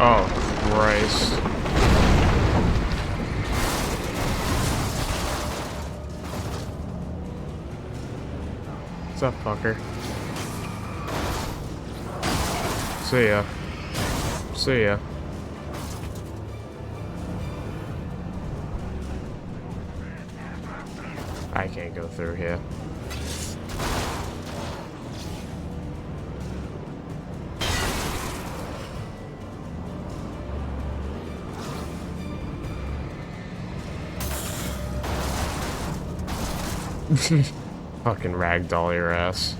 Oh, Christ. What's up, fucker? See ya. See ya. I can't go through here. Fucking ragdoll your ass.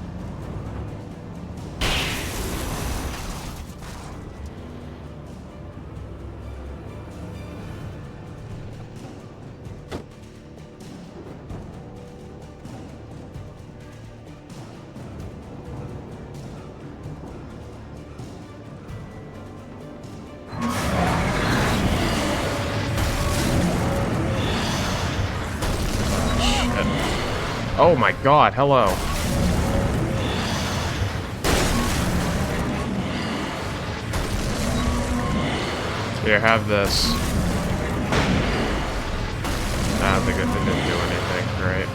Oh my god, hello. Here, have this. I don't think that didn't do anything, right?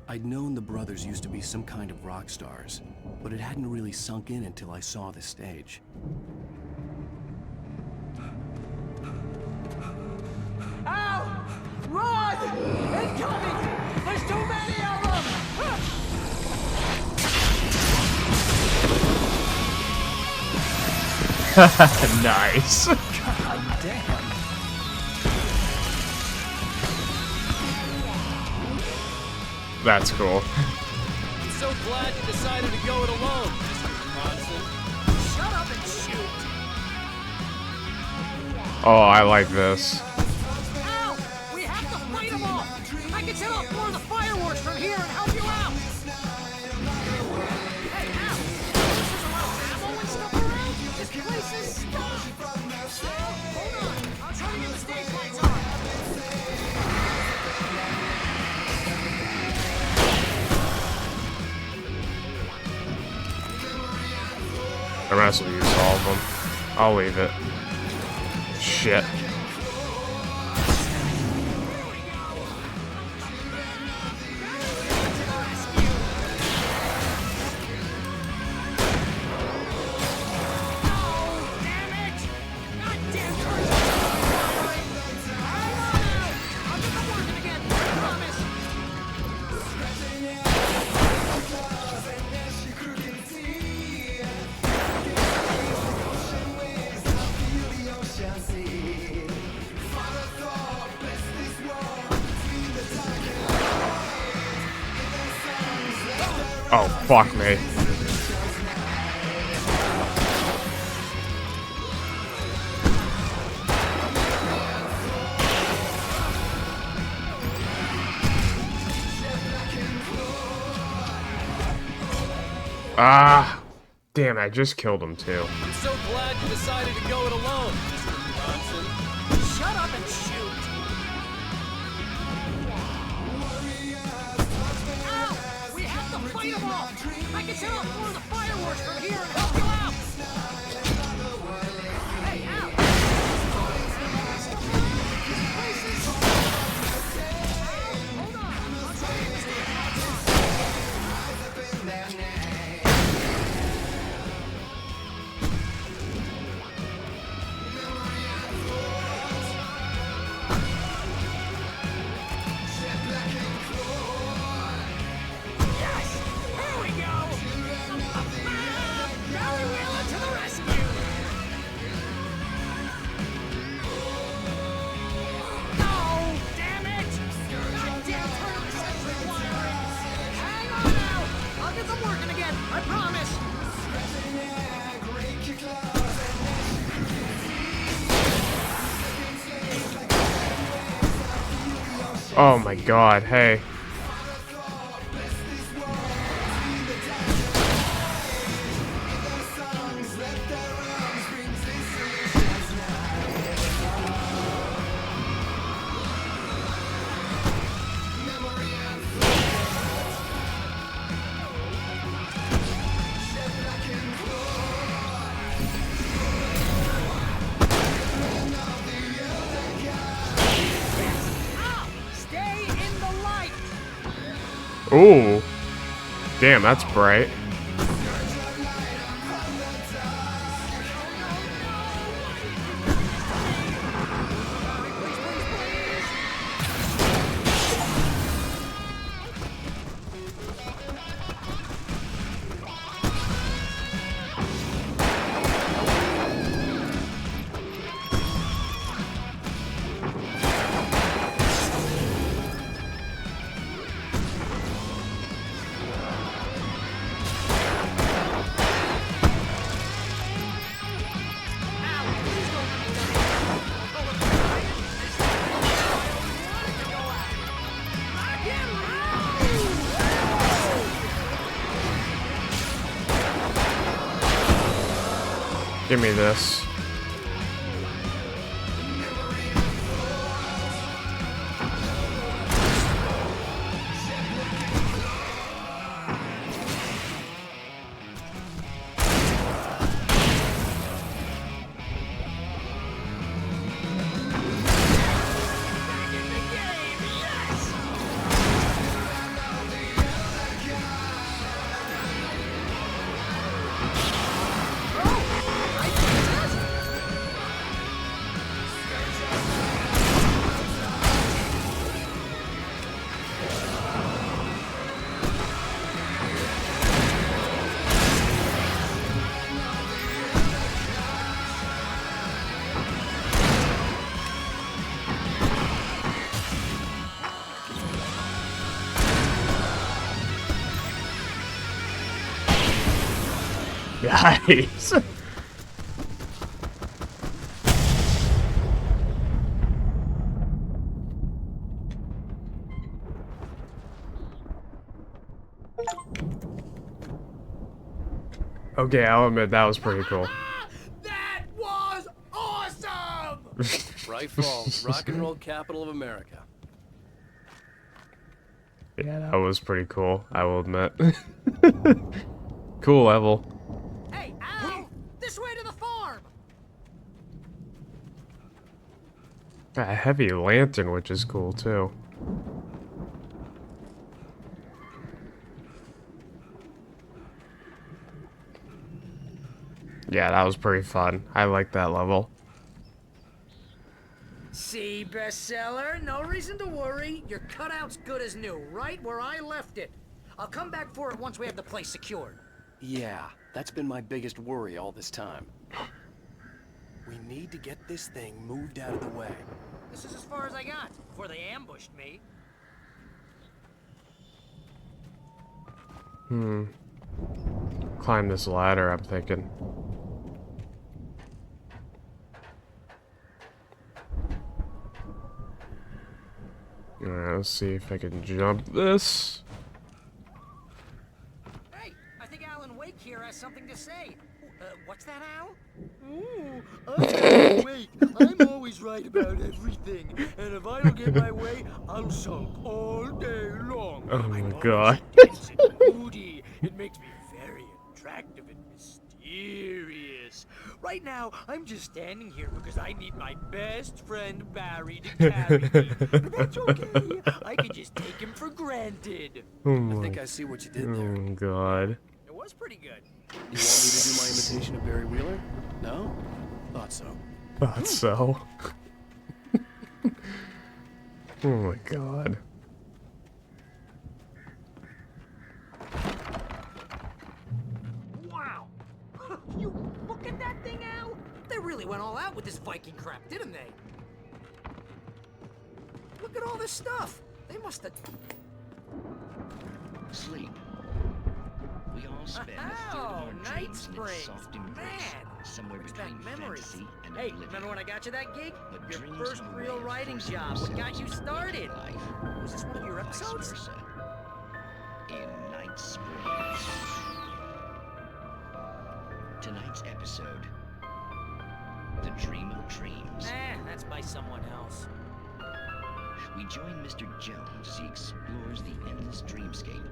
I'd known the brothers used to be some kind of rock stars, but it hadn't really sunk in until I saw the stage. Ow! Run! Incoming! There's too many of them! Nice. God damn. That's cool. I'm so glad you decided to go it alone, Mr. Bronson. Shut up and shoot! Oh, I like this. Ow! We have to fight them all! I can set off more of the fireworks from here and help you out! Hey, Al! There's a lot of ammo and stuff around? This place is stuffed! Hold on! I'll try to get the stage lights on! I might as well use all of them. I'll leave it. Shit. Oh, fuck me. Ah, damn, I just killed him too. I'm so glad you decided to go it alone, Mr. Bronson. Shut up and shoot! Ow! We have to fight them all! I can set off more of the fireworks from here and help you out! Hey, Al! This place is... Hold on! I'll try to get the stage lights on! Oh my god, hey. Ooh. Damn, that's bright. Give me this. Nice. Okay, I'll admit that was pretty cool. That was awesome! Bright Falls, rock and roll capital of America. Yeah, that was pretty cool, I will admit. Cool level. Hey, Al! This way to the farm! Got a heavy lantern, which is cool too. Yeah, that was pretty fun. I like that level. See, bestseller? No reason to worry. Your cutout's good as new, right where I left it. I'll come back for it once we have the place secured. Yeah, that's been my biggest worry all this time. We need to get this thing moved out of the way. This is as far as I got before they ambushed me. Climb this ladder, I'm thinking. Alright, let's see if I can jump this. Hey, I think Alan Wake here has something to say. What's that, Al? Ooh, I'm Alan Wake. I'm always right about everything. And if I don't get my way, I'll sulk all day long. Oh my god. It's moody. It makes me very attractive and mysterious. Right now, I'm just standing here because I need my best friend Barry to carry me. But that's okay. I can just take him for granted. Oh I think I see what you did there. Oh god. It was pretty good. You want me to do my imitation of Barry Wheeler? No? Thought so. Thought so. Oh my god. Wow. You look at that thing, Al? They really went all out with this Viking crap, didn't they? Look at all this stuff. They must have... Sleep. We all spend a third of our Night dreams in Springs. its soft embrace, Man, somewhere brings between back memories. fantasy and Hey, oblivion. remember when I got you that gig? But Your dreams first have a way real of writing forcing job. What got themselves you started? into life, Was this one of your vice episodes? versa. In Night Springs. Tonight's episode, The Dream of Dreams. That's by someone else. We join Mr. Jones as he explores the endless dreamscape,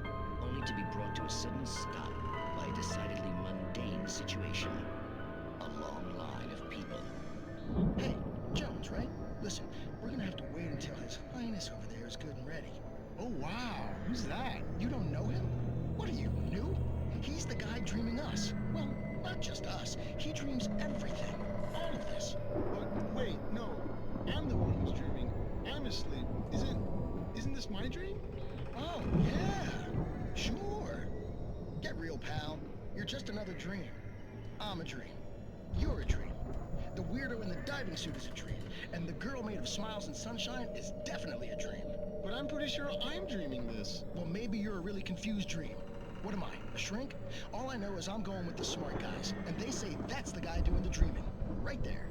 only to be brought to a sudden stop by a decidedly mundane situation. A long line of people. Hey, Jones, right? Listen, we're gonna have to wait until His Highness over there is good and ready. Oh, wow. Who's that? You don't know him? What are you, new? He's the guy dreaming us. Well, not just us. He dreams everything. All of this. But wait, no. I'm the one who's dreaming. I'm asleep. Isn't this my dream? Oh, yeah. Sure. Get real, pal. You're just another dream. I'm a dream. You're a dream. The weirdo in the diving suit is a dream. And the girl made of smiles and sunshine is definitely a dream. But I'm pretty sure I'm dreaming this. Well, maybe you're a really confused dream. What am I, a shrink? All I know is I'm going with the smart guys, and they say that's the guy doing the dreaming. Right there.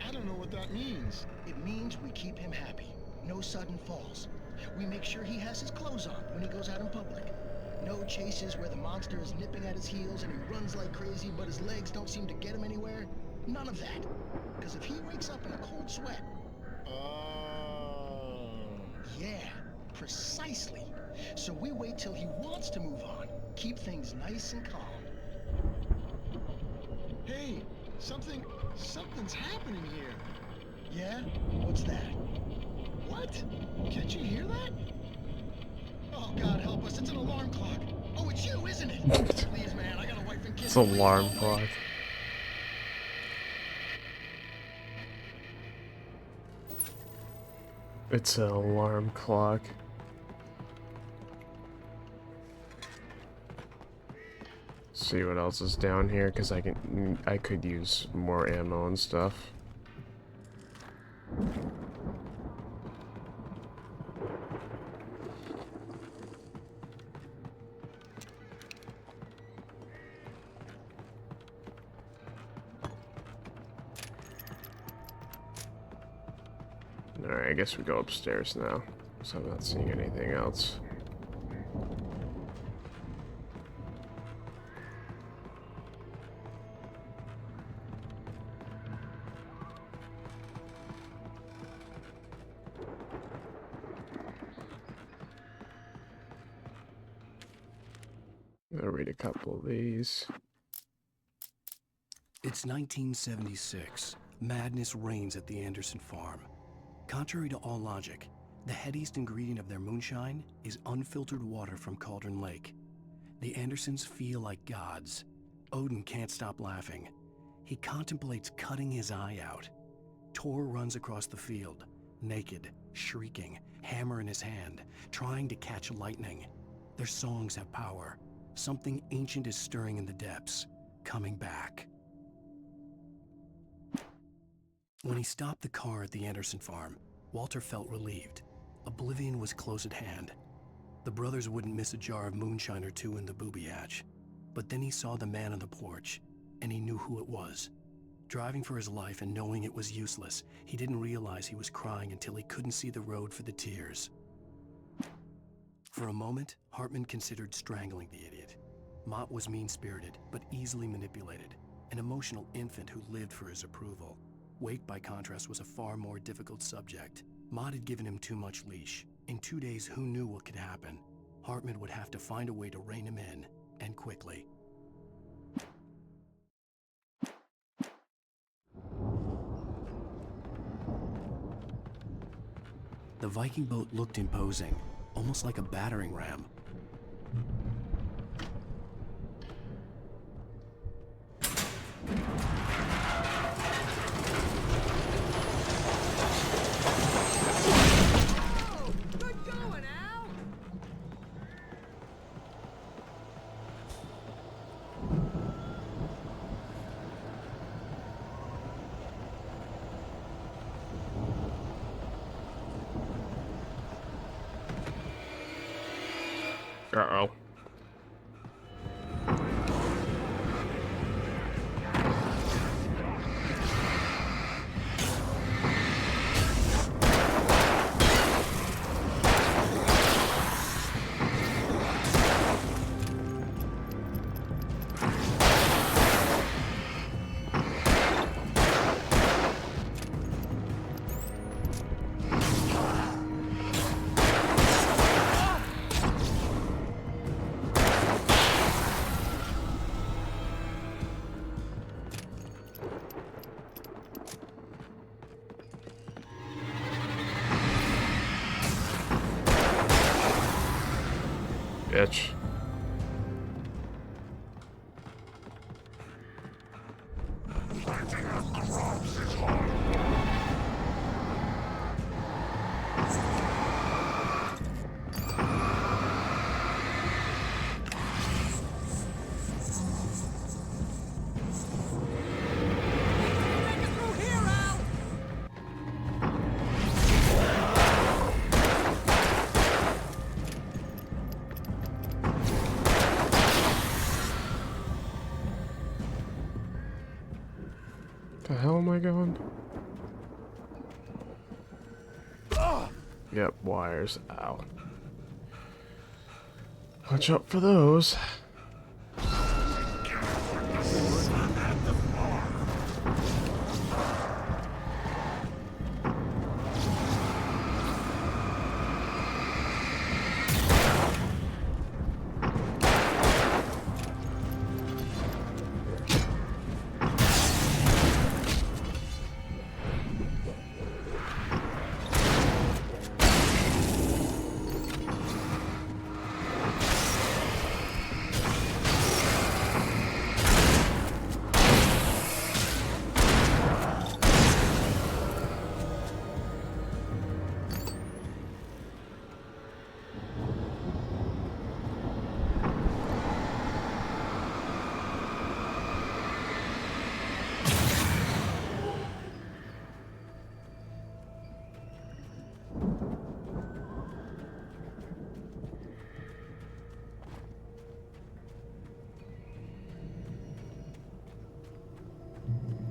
I don't know what that means. It means we keep him happy. No sudden falls. We make sure he has his clothes on when he goes out in public. No chases where the monster is nipping at his heels and he runs like crazy, but his legs don't seem to get him anywhere. None of that. Because if he wakes up in a cold sweat... Yeah, precisely. So we wait till he wants to move on. Keep things nice and calm. Hey, something's happening here. Yeah? What's that? What? Can't you hear that? Oh, God help us, it's an alarm clock. Oh, it's you, isn't it? Please, man, I got a wife and kids. It's an alarm clock. It's an alarm clock. See what else is down here, because I could use more ammo and stuff. Alright, I guess we go upstairs now, so I'm not seeing anything else. I'll read a couple of these. It's 1976. Madness reigns at the Anderson farm. Contrary to all logic, the headiest ingredient of their moonshine is unfiltered water from Cauldron Lake. The Andersons feel like gods. Odin can't stop laughing. He contemplates cutting his eye out. Tor runs across the field, naked, shrieking, hammer in his hand, trying to catch lightning. Their songs have power. Something ancient is stirring in the depths, coming back. When he stopped the car at the Anderson farm, Walter felt relieved. Oblivion was close at hand. The brothers wouldn't miss a jar of moonshine or two in the booby hatch. But then he saw the man on the porch, and he knew who it was. Driving for his life and knowing it was useless, he didn't realize he was crying until he couldn't see the road for the tears. For a moment, Hartman considered strangling the idiot. Mott was mean-spirited, but easily manipulated, an emotional infant who lived for his approval. Wake, by contrast, was a far more difficult subject. Mott had given him too much leash. In 2 days, who knew what could happen? Hartman would have to find a way to rein him in, and quickly. The Viking boat looked imposing, almost like a battering ram. Uh-oh. bitch. The hell am I going? Yep, wires. Ow. Watch out for those.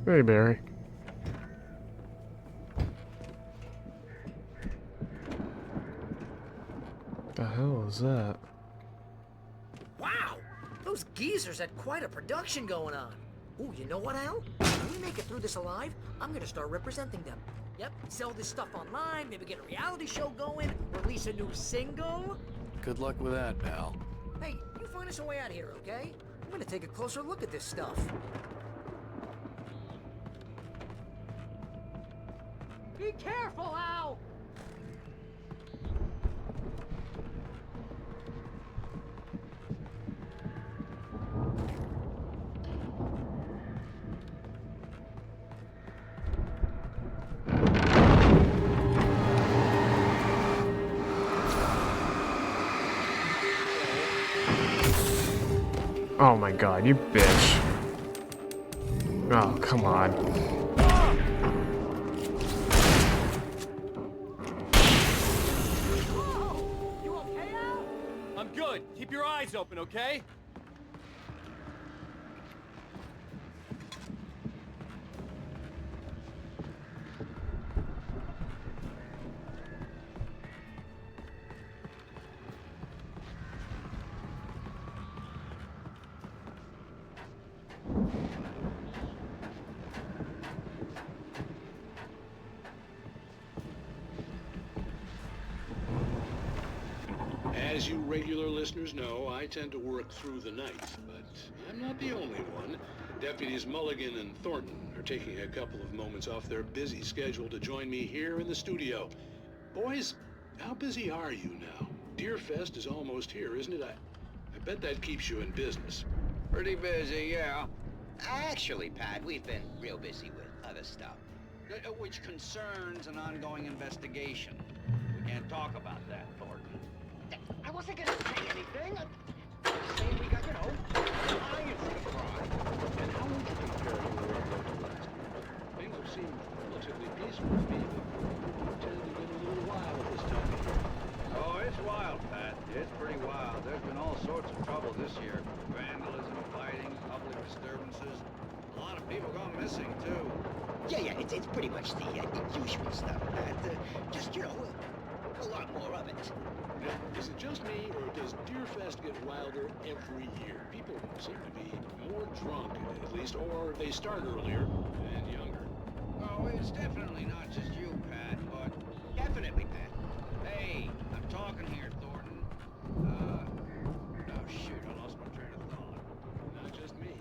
Hey, Barry. The hell is that? Wow! Those geezers had quite a production going on. Ooh, you know what, Al? When we make it through this alive, I'm gonna start representing them. Yep, sell this stuff online, maybe get a reality show going, release a new single. Good luck with that, pal. Hey, you find us a way out of here, okay? I'm gonna take a closer look at this stuff. Be careful, Al! Oh my god, you bitch. Oh, come on. I'm good. Keep your eyes open, okay? As you regular listeners know, I tend to work through the night, but I'm not the only one. Deputies Mulligan and Thornton are taking a couple of moments off their busy schedule to join me here in the studio. Boys, how busy are you now? Deerfest is almost here, isn't it? I bet that keeps you in business. Pretty busy, yeah. Actually, Pat, we've been real busy with other stuff, which concerns an ongoing investigation. We can't talk about that, Thornton. I wasn't gonna say anything. I'm just saying we got, irons in the crime. And how would you compare your work like the last year? Things have seemed relatively peaceful to me, but tend to get a little wild at this time of year. Oh, it's wild, Pat. It's pretty wild. There's been all sorts of trouble this year. Vandalism, fighting, public disturbances. A lot of people gone missing, too. Yeah, it's pretty much the usual stuff, Pat. Just, a lot more of it. Now, is it just me, or does Deerfest get wilder every year? People seem to be more drunk, at least, or they start earlier and younger. Oh, it's definitely not just you, Pat, but definitely, Pat. Hey, I'm talking here, Thornton. Oh, shoot, I lost my train of thought. Not just me.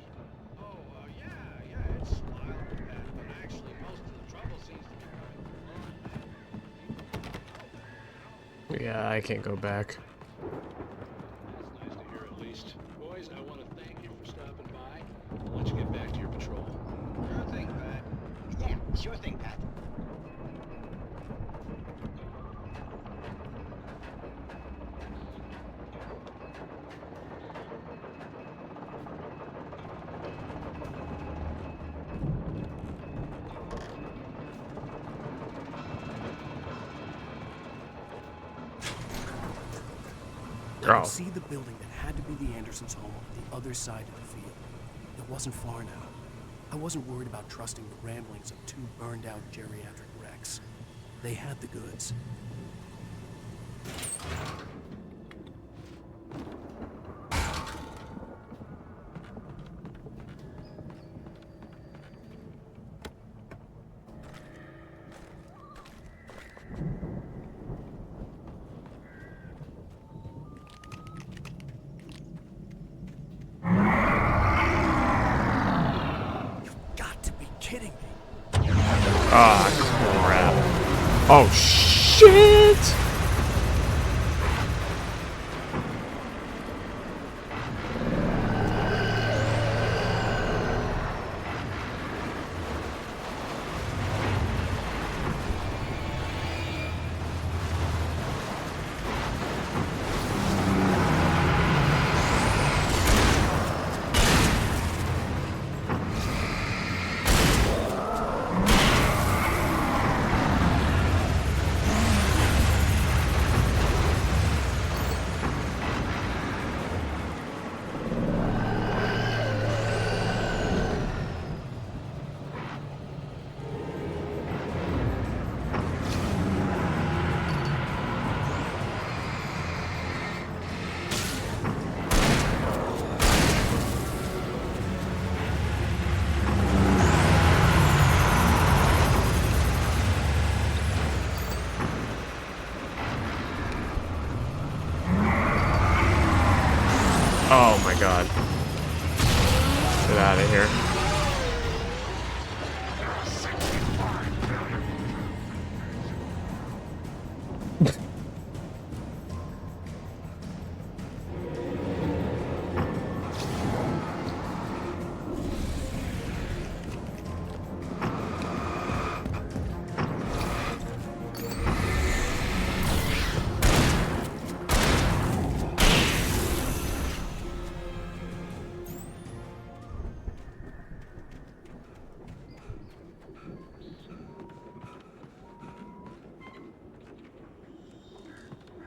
Oh, yeah, it's wild, Pat, but actually most of the trouble seems to be Yeah, I can't go back. I Oh. could see the building that had to be the Andersons' home on the other side of the field. It wasn't far now. I wasn't worried about trusting the ramblings of two burned-out geriatric wrecks. They had the goods. Ah, crap. Oh, shit! Oh my god. Get out of here.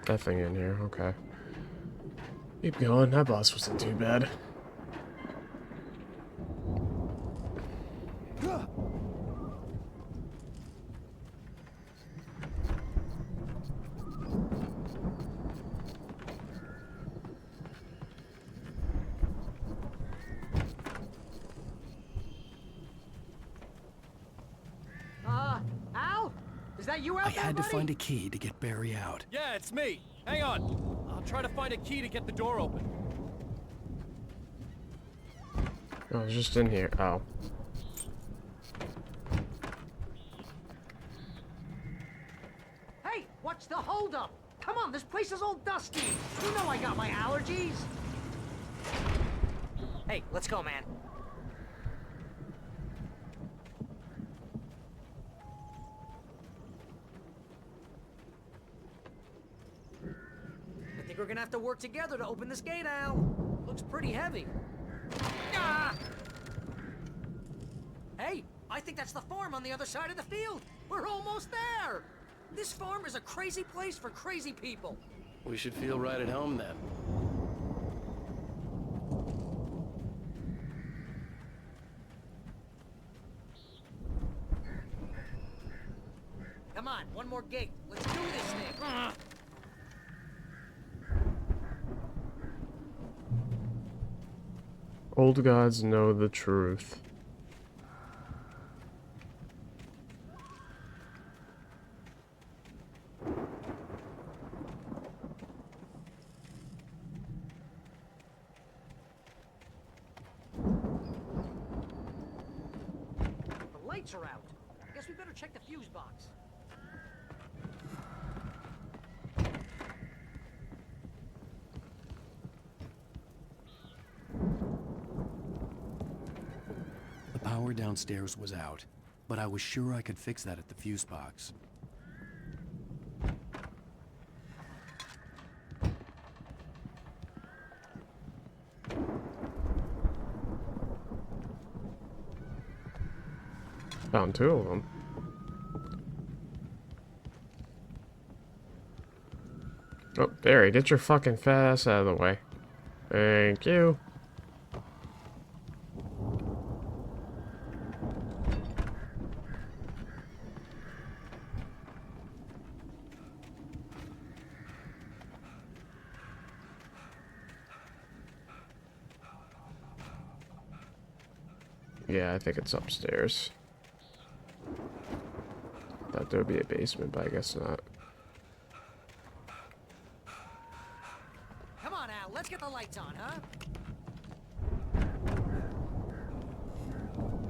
That thing in here, okay. Keep going, that boss wasn't too bad. Al? Is that you out I there, had to buddy? find a key to get Barry out. Yeah, it's me. Hang on. I'll try to find a key to get the door open. Oh, I was just in here. Oh. Hey, what's the holdup? Come on, this place is all dusty. You know I got my allergies. Hey, let's go, man. I think we're gonna have to work together to open this gate, Al. Looks pretty heavy. Ah! Hey, I think that's the farm on the other side of the field. We're almost there. This farm is a crazy place for crazy people. We should feel right at home then. Come on, one more gate. Let's do this thing. Old gods know the truth. The lights are out. Guess we better check the fuse box. The power downstairs was out, but I was sure I could fix that at the fuse box. Found two of them. Oh, Barry, get your fucking fat ass out of the way. Thank you. Yeah, I think it's upstairs. Thought there would be a basement, but I guess not. Come on, Al, let's get the lights on, huh?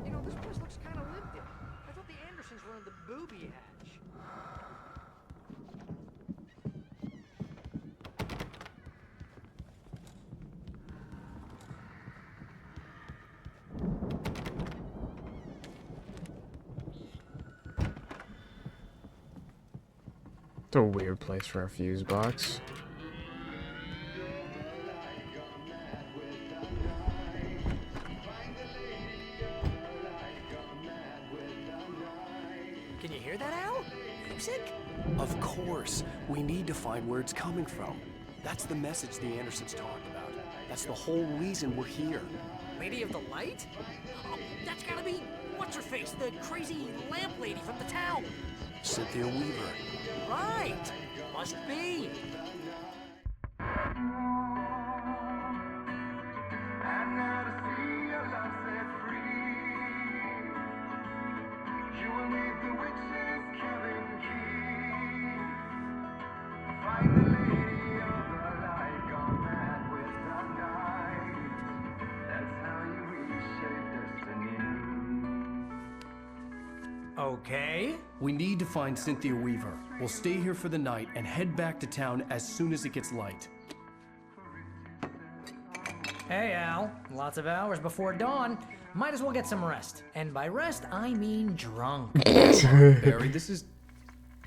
You know, this place looks kind of lived in. I thought the Andersons were in the booby hatch. It's a weird place for a fuse box. Can you hear that, Al? Music? Of course. We need to find where it's coming from. That's the message the Andersons talked about. That's the whole reason we're here. Lady of the Light? Oh, that's gotta be what's-her-face, the crazy lamp lady from the town. Cynthia Weaver. Right. Must be. Okay. We need to find Cynthia Weaver. We'll stay here for the night and head back to town as soon as it gets light. Hey, Al. Lots of hours before dawn. Might as well get some rest. And by rest, I mean drunk. Barry, this is...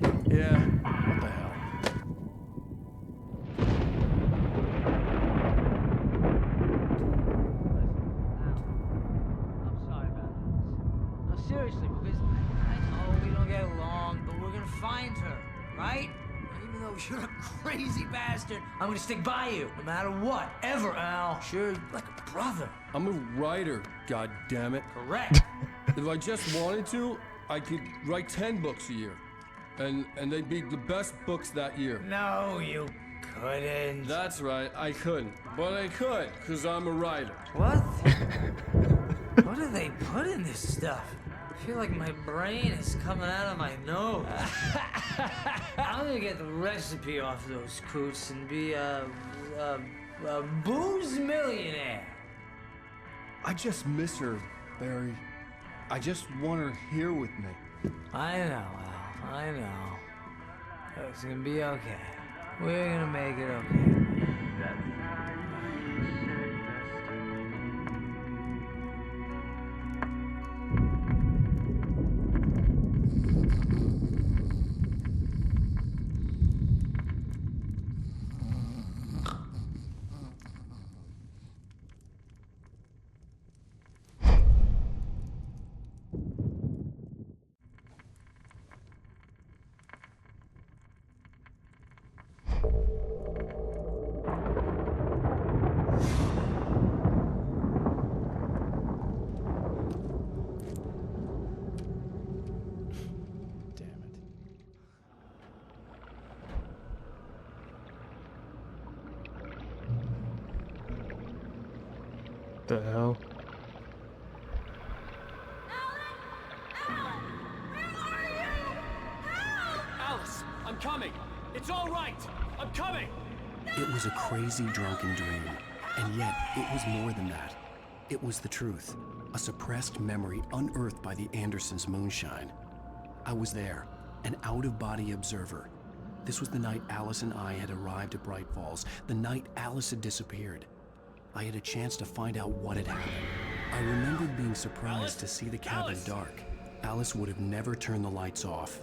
Yeah, what the hell? I'm sorry about this. No, seriously, because I know we don't get along, but we're gonna find her, right? And even though you're a crazy bastard, I'm gonna stick by you, no matter what, ever, Al. Sure, like a brother. I'm a writer, goddammit. Correct. If I just wanted to, I could write 10 books a year. And they'd be the best books that year. No, you couldn't. That's right, I couldn't. But I could, because I'm a writer. What? What do they put in this stuff? I feel like my brain is coming out of my nose. I'm gonna get the recipe off those coots and be a booze millionaire. I just miss her, Barry. I just want her here with me. I know, Al. I know. It's gonna be okay. We're gonna make it okay. The hell? Alice, I'm coming. It's all right. I'm coming. It was a crazy drunken dream, and yet it was more than that. It was the truth, a suppressed memory unearthed by the Andersons' moonshine. I was there, an out-of-body observer. This was the night Alice and I had arrived at Bright Falls, the night Alice had disappeared. I had a chance to find out what had happened. I remembered being surprised to see the cabin dark. Alice would have never turned the lights off.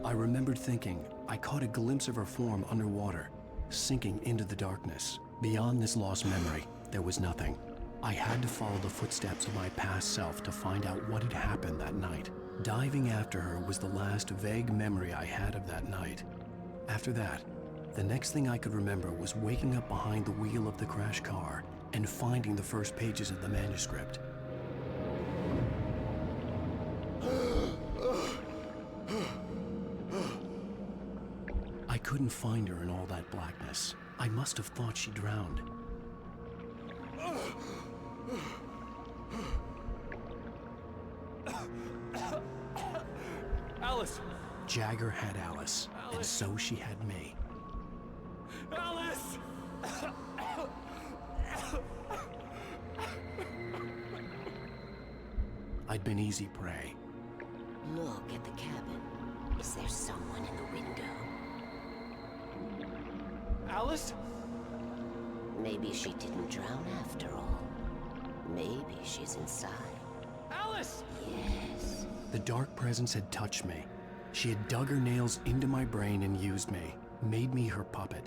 I remembered thinking I caught a glimpse of her form underwater, sinking into the darkness. Beyond this lost memory, there was nothing. I had to follow the footsteps of my past self to find out what had happened that night. Diving after her was the last vague memory I had of that night. After that, the next thing I could remember was waking up behind the wheel of the crash car and finding the first pages of the manuscript. I couldn't find her in all that blackness. I must have thought she drowned. Alice! Jagger had Alice, and so she had me. Alice! I'd been easy prey. Look at the cabin. Is there someone in the window? Alice? Maybe she didn't drown after all. Maybe she's inside. Alice! Yes. The dark presence had touched me. She had dug her nails into my brain and used me, made me her puppet.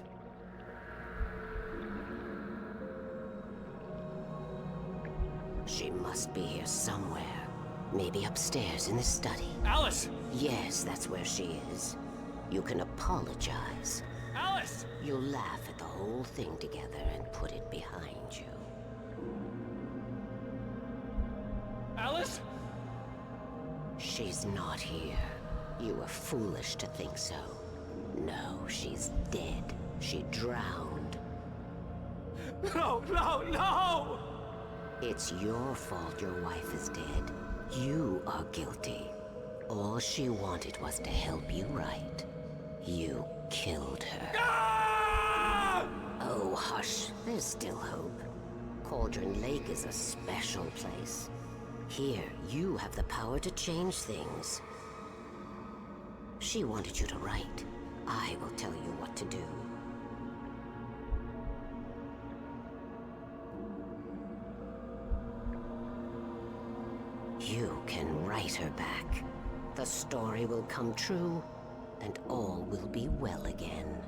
She must be here somewhere. Maybe upstairs in the study. Alice! Yes, that's where she is. You can apologize. Alice! You'll laugh at the whole thing together and put it behind you. Alice? She's not here. You were foolish to think so. No, she's dead. She drowned. No, no, no! It's your fault your wife is dead. You are guilty. All she wanted was to help you right. You killed her. Ah! Oh, hush. There's still hope. Cauldron Lake is a special place. Here, you have the power to change things. She wanted you to write. I will tell you what to do. You can write her back. The story will come true, and all will be well again.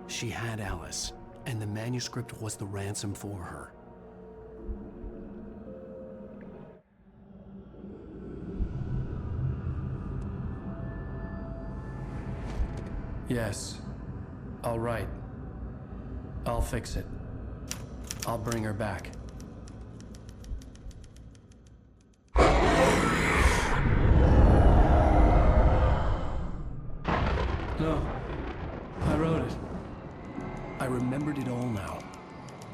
She had Alice, and the manuscript was the ransom for her. Yes. All right. I'll fix it. I'll bring her back. No. I wrote it. I remembered it all now.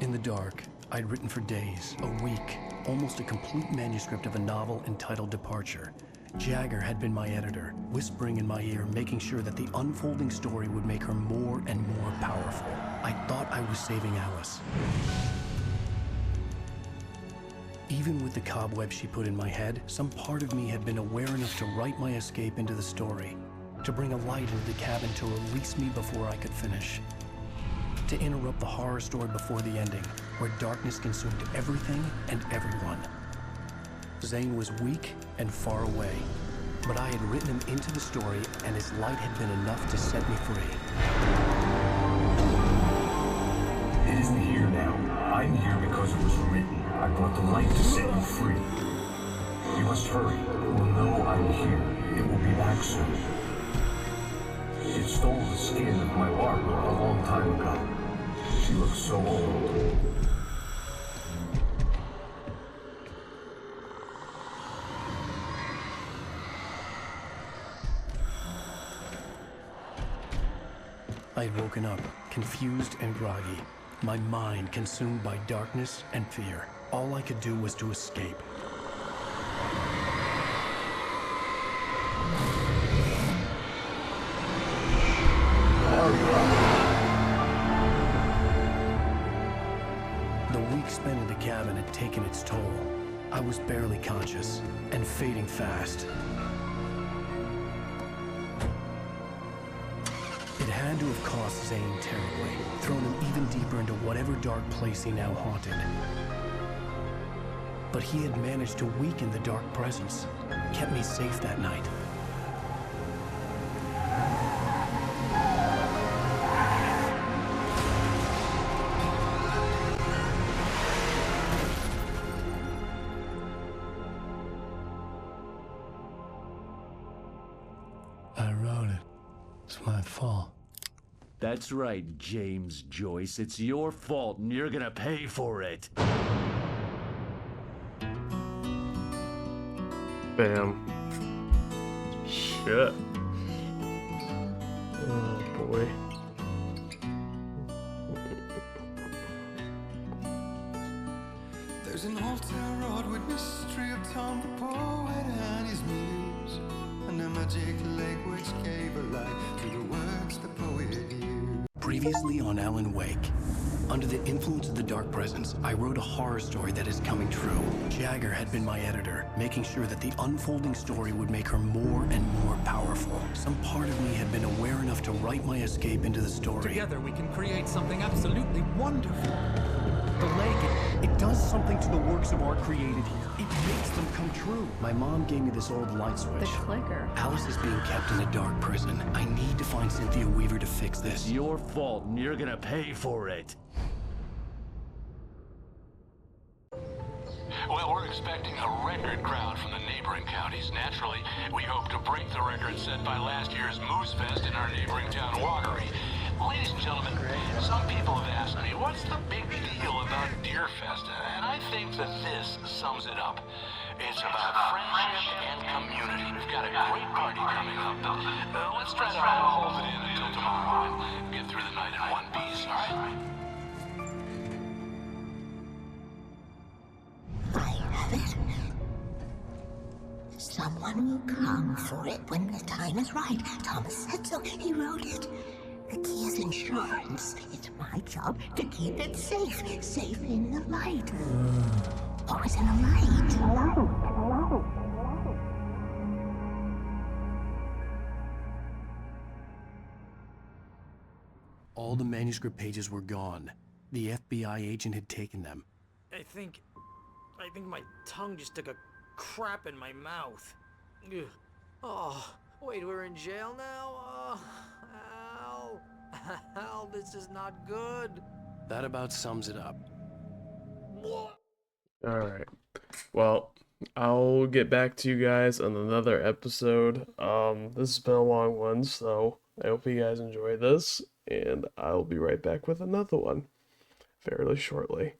In the dark, I'd written for days, a week, almost a complete manuscript of a novel entitled Departure. Jagger had been my editor, whispering in my ear, making sure that the unfolding story would make her more and more powerful. I thought I was saving Alice. Even with the cobweb she put in my head, some part of me had been aware enough to write my escape into the story, to bring a light into the cabin to release me before I could finish, to interrupt the horror story before the ending, where darkness consumed everything and everyone. Zane was weak and far away, but I had written him into the story, and his light had been enough to set me free. It isn't here now. I'm here because it was written. I brought the light to set you free. You must hurry. It will know I'm here. It will be back soon. It stole the skin of my Barbara a long time ago. She looks so old. I'd woken up, confused and groggy, my mind consumed by darkness and fear. All I could do was to escape. The week spent in the cabin had taken its toll. I was barely conscious and fading fast. It had to have cost Zane terribly, thrown him even deeper into whatever dark place he now haunted. But he had managed to weaken the dark presence, kept me safe that night. It's my fault. That's right, James Joyce. It's your fault, and you're gonna pay for it. Bam. Shit. Oh boy. There's an altar wrought with mystery of Tom the poet and his muse, and a magic lake which gave a light to the words the poet used. Previously on Alan Wake. Under the influence of the dark presence, I wrote a horror story that is coming true. Jagger had been my editor, making sure that the unfolding story would make her more and more powerful. Some part of me had been aware enough to write my escape into the story. Together we can create something absolutely wonderful. The lake, it does something to the works of art created here. It makes them come true. My mom gave me this old light switch. The clicker. Alice is being kept in a dark prison. I need to find Cynthia Weaver to fix this. It's your fault, and you're gonna pay for it. Well, we're expecting a record crowd from the neighboring counties. Naturally, we hope to break the record set by last year's Moose Fest in our neighboring town, Watery. Ladies and gentlemen, some people have asked me, what's the big deal about Deer Fest? And I think that this sums it up. It's about friendship and community. We've got a great party coming up. Let's try to hold it in until tomorrow and get through the night in one piece, all right? Someone will come for it when the time is right. Thomas said so. He wrote it. The key is insurance. It's my job to keep it safe. Safe in the light. Always in the light. All the manuscript pages were gone. The FBI agent had taken them. I think my tongue just took a crap in my mouth. Ugh. Oh, wait, we're in jail now? Oh, Al. Al, this is not good. That about sums it up. Alright. Well, I'll get back to you guys on another episode. This has been a long one, so I hope you guys enjoy this, and I'll be right back with another one fairly shortly.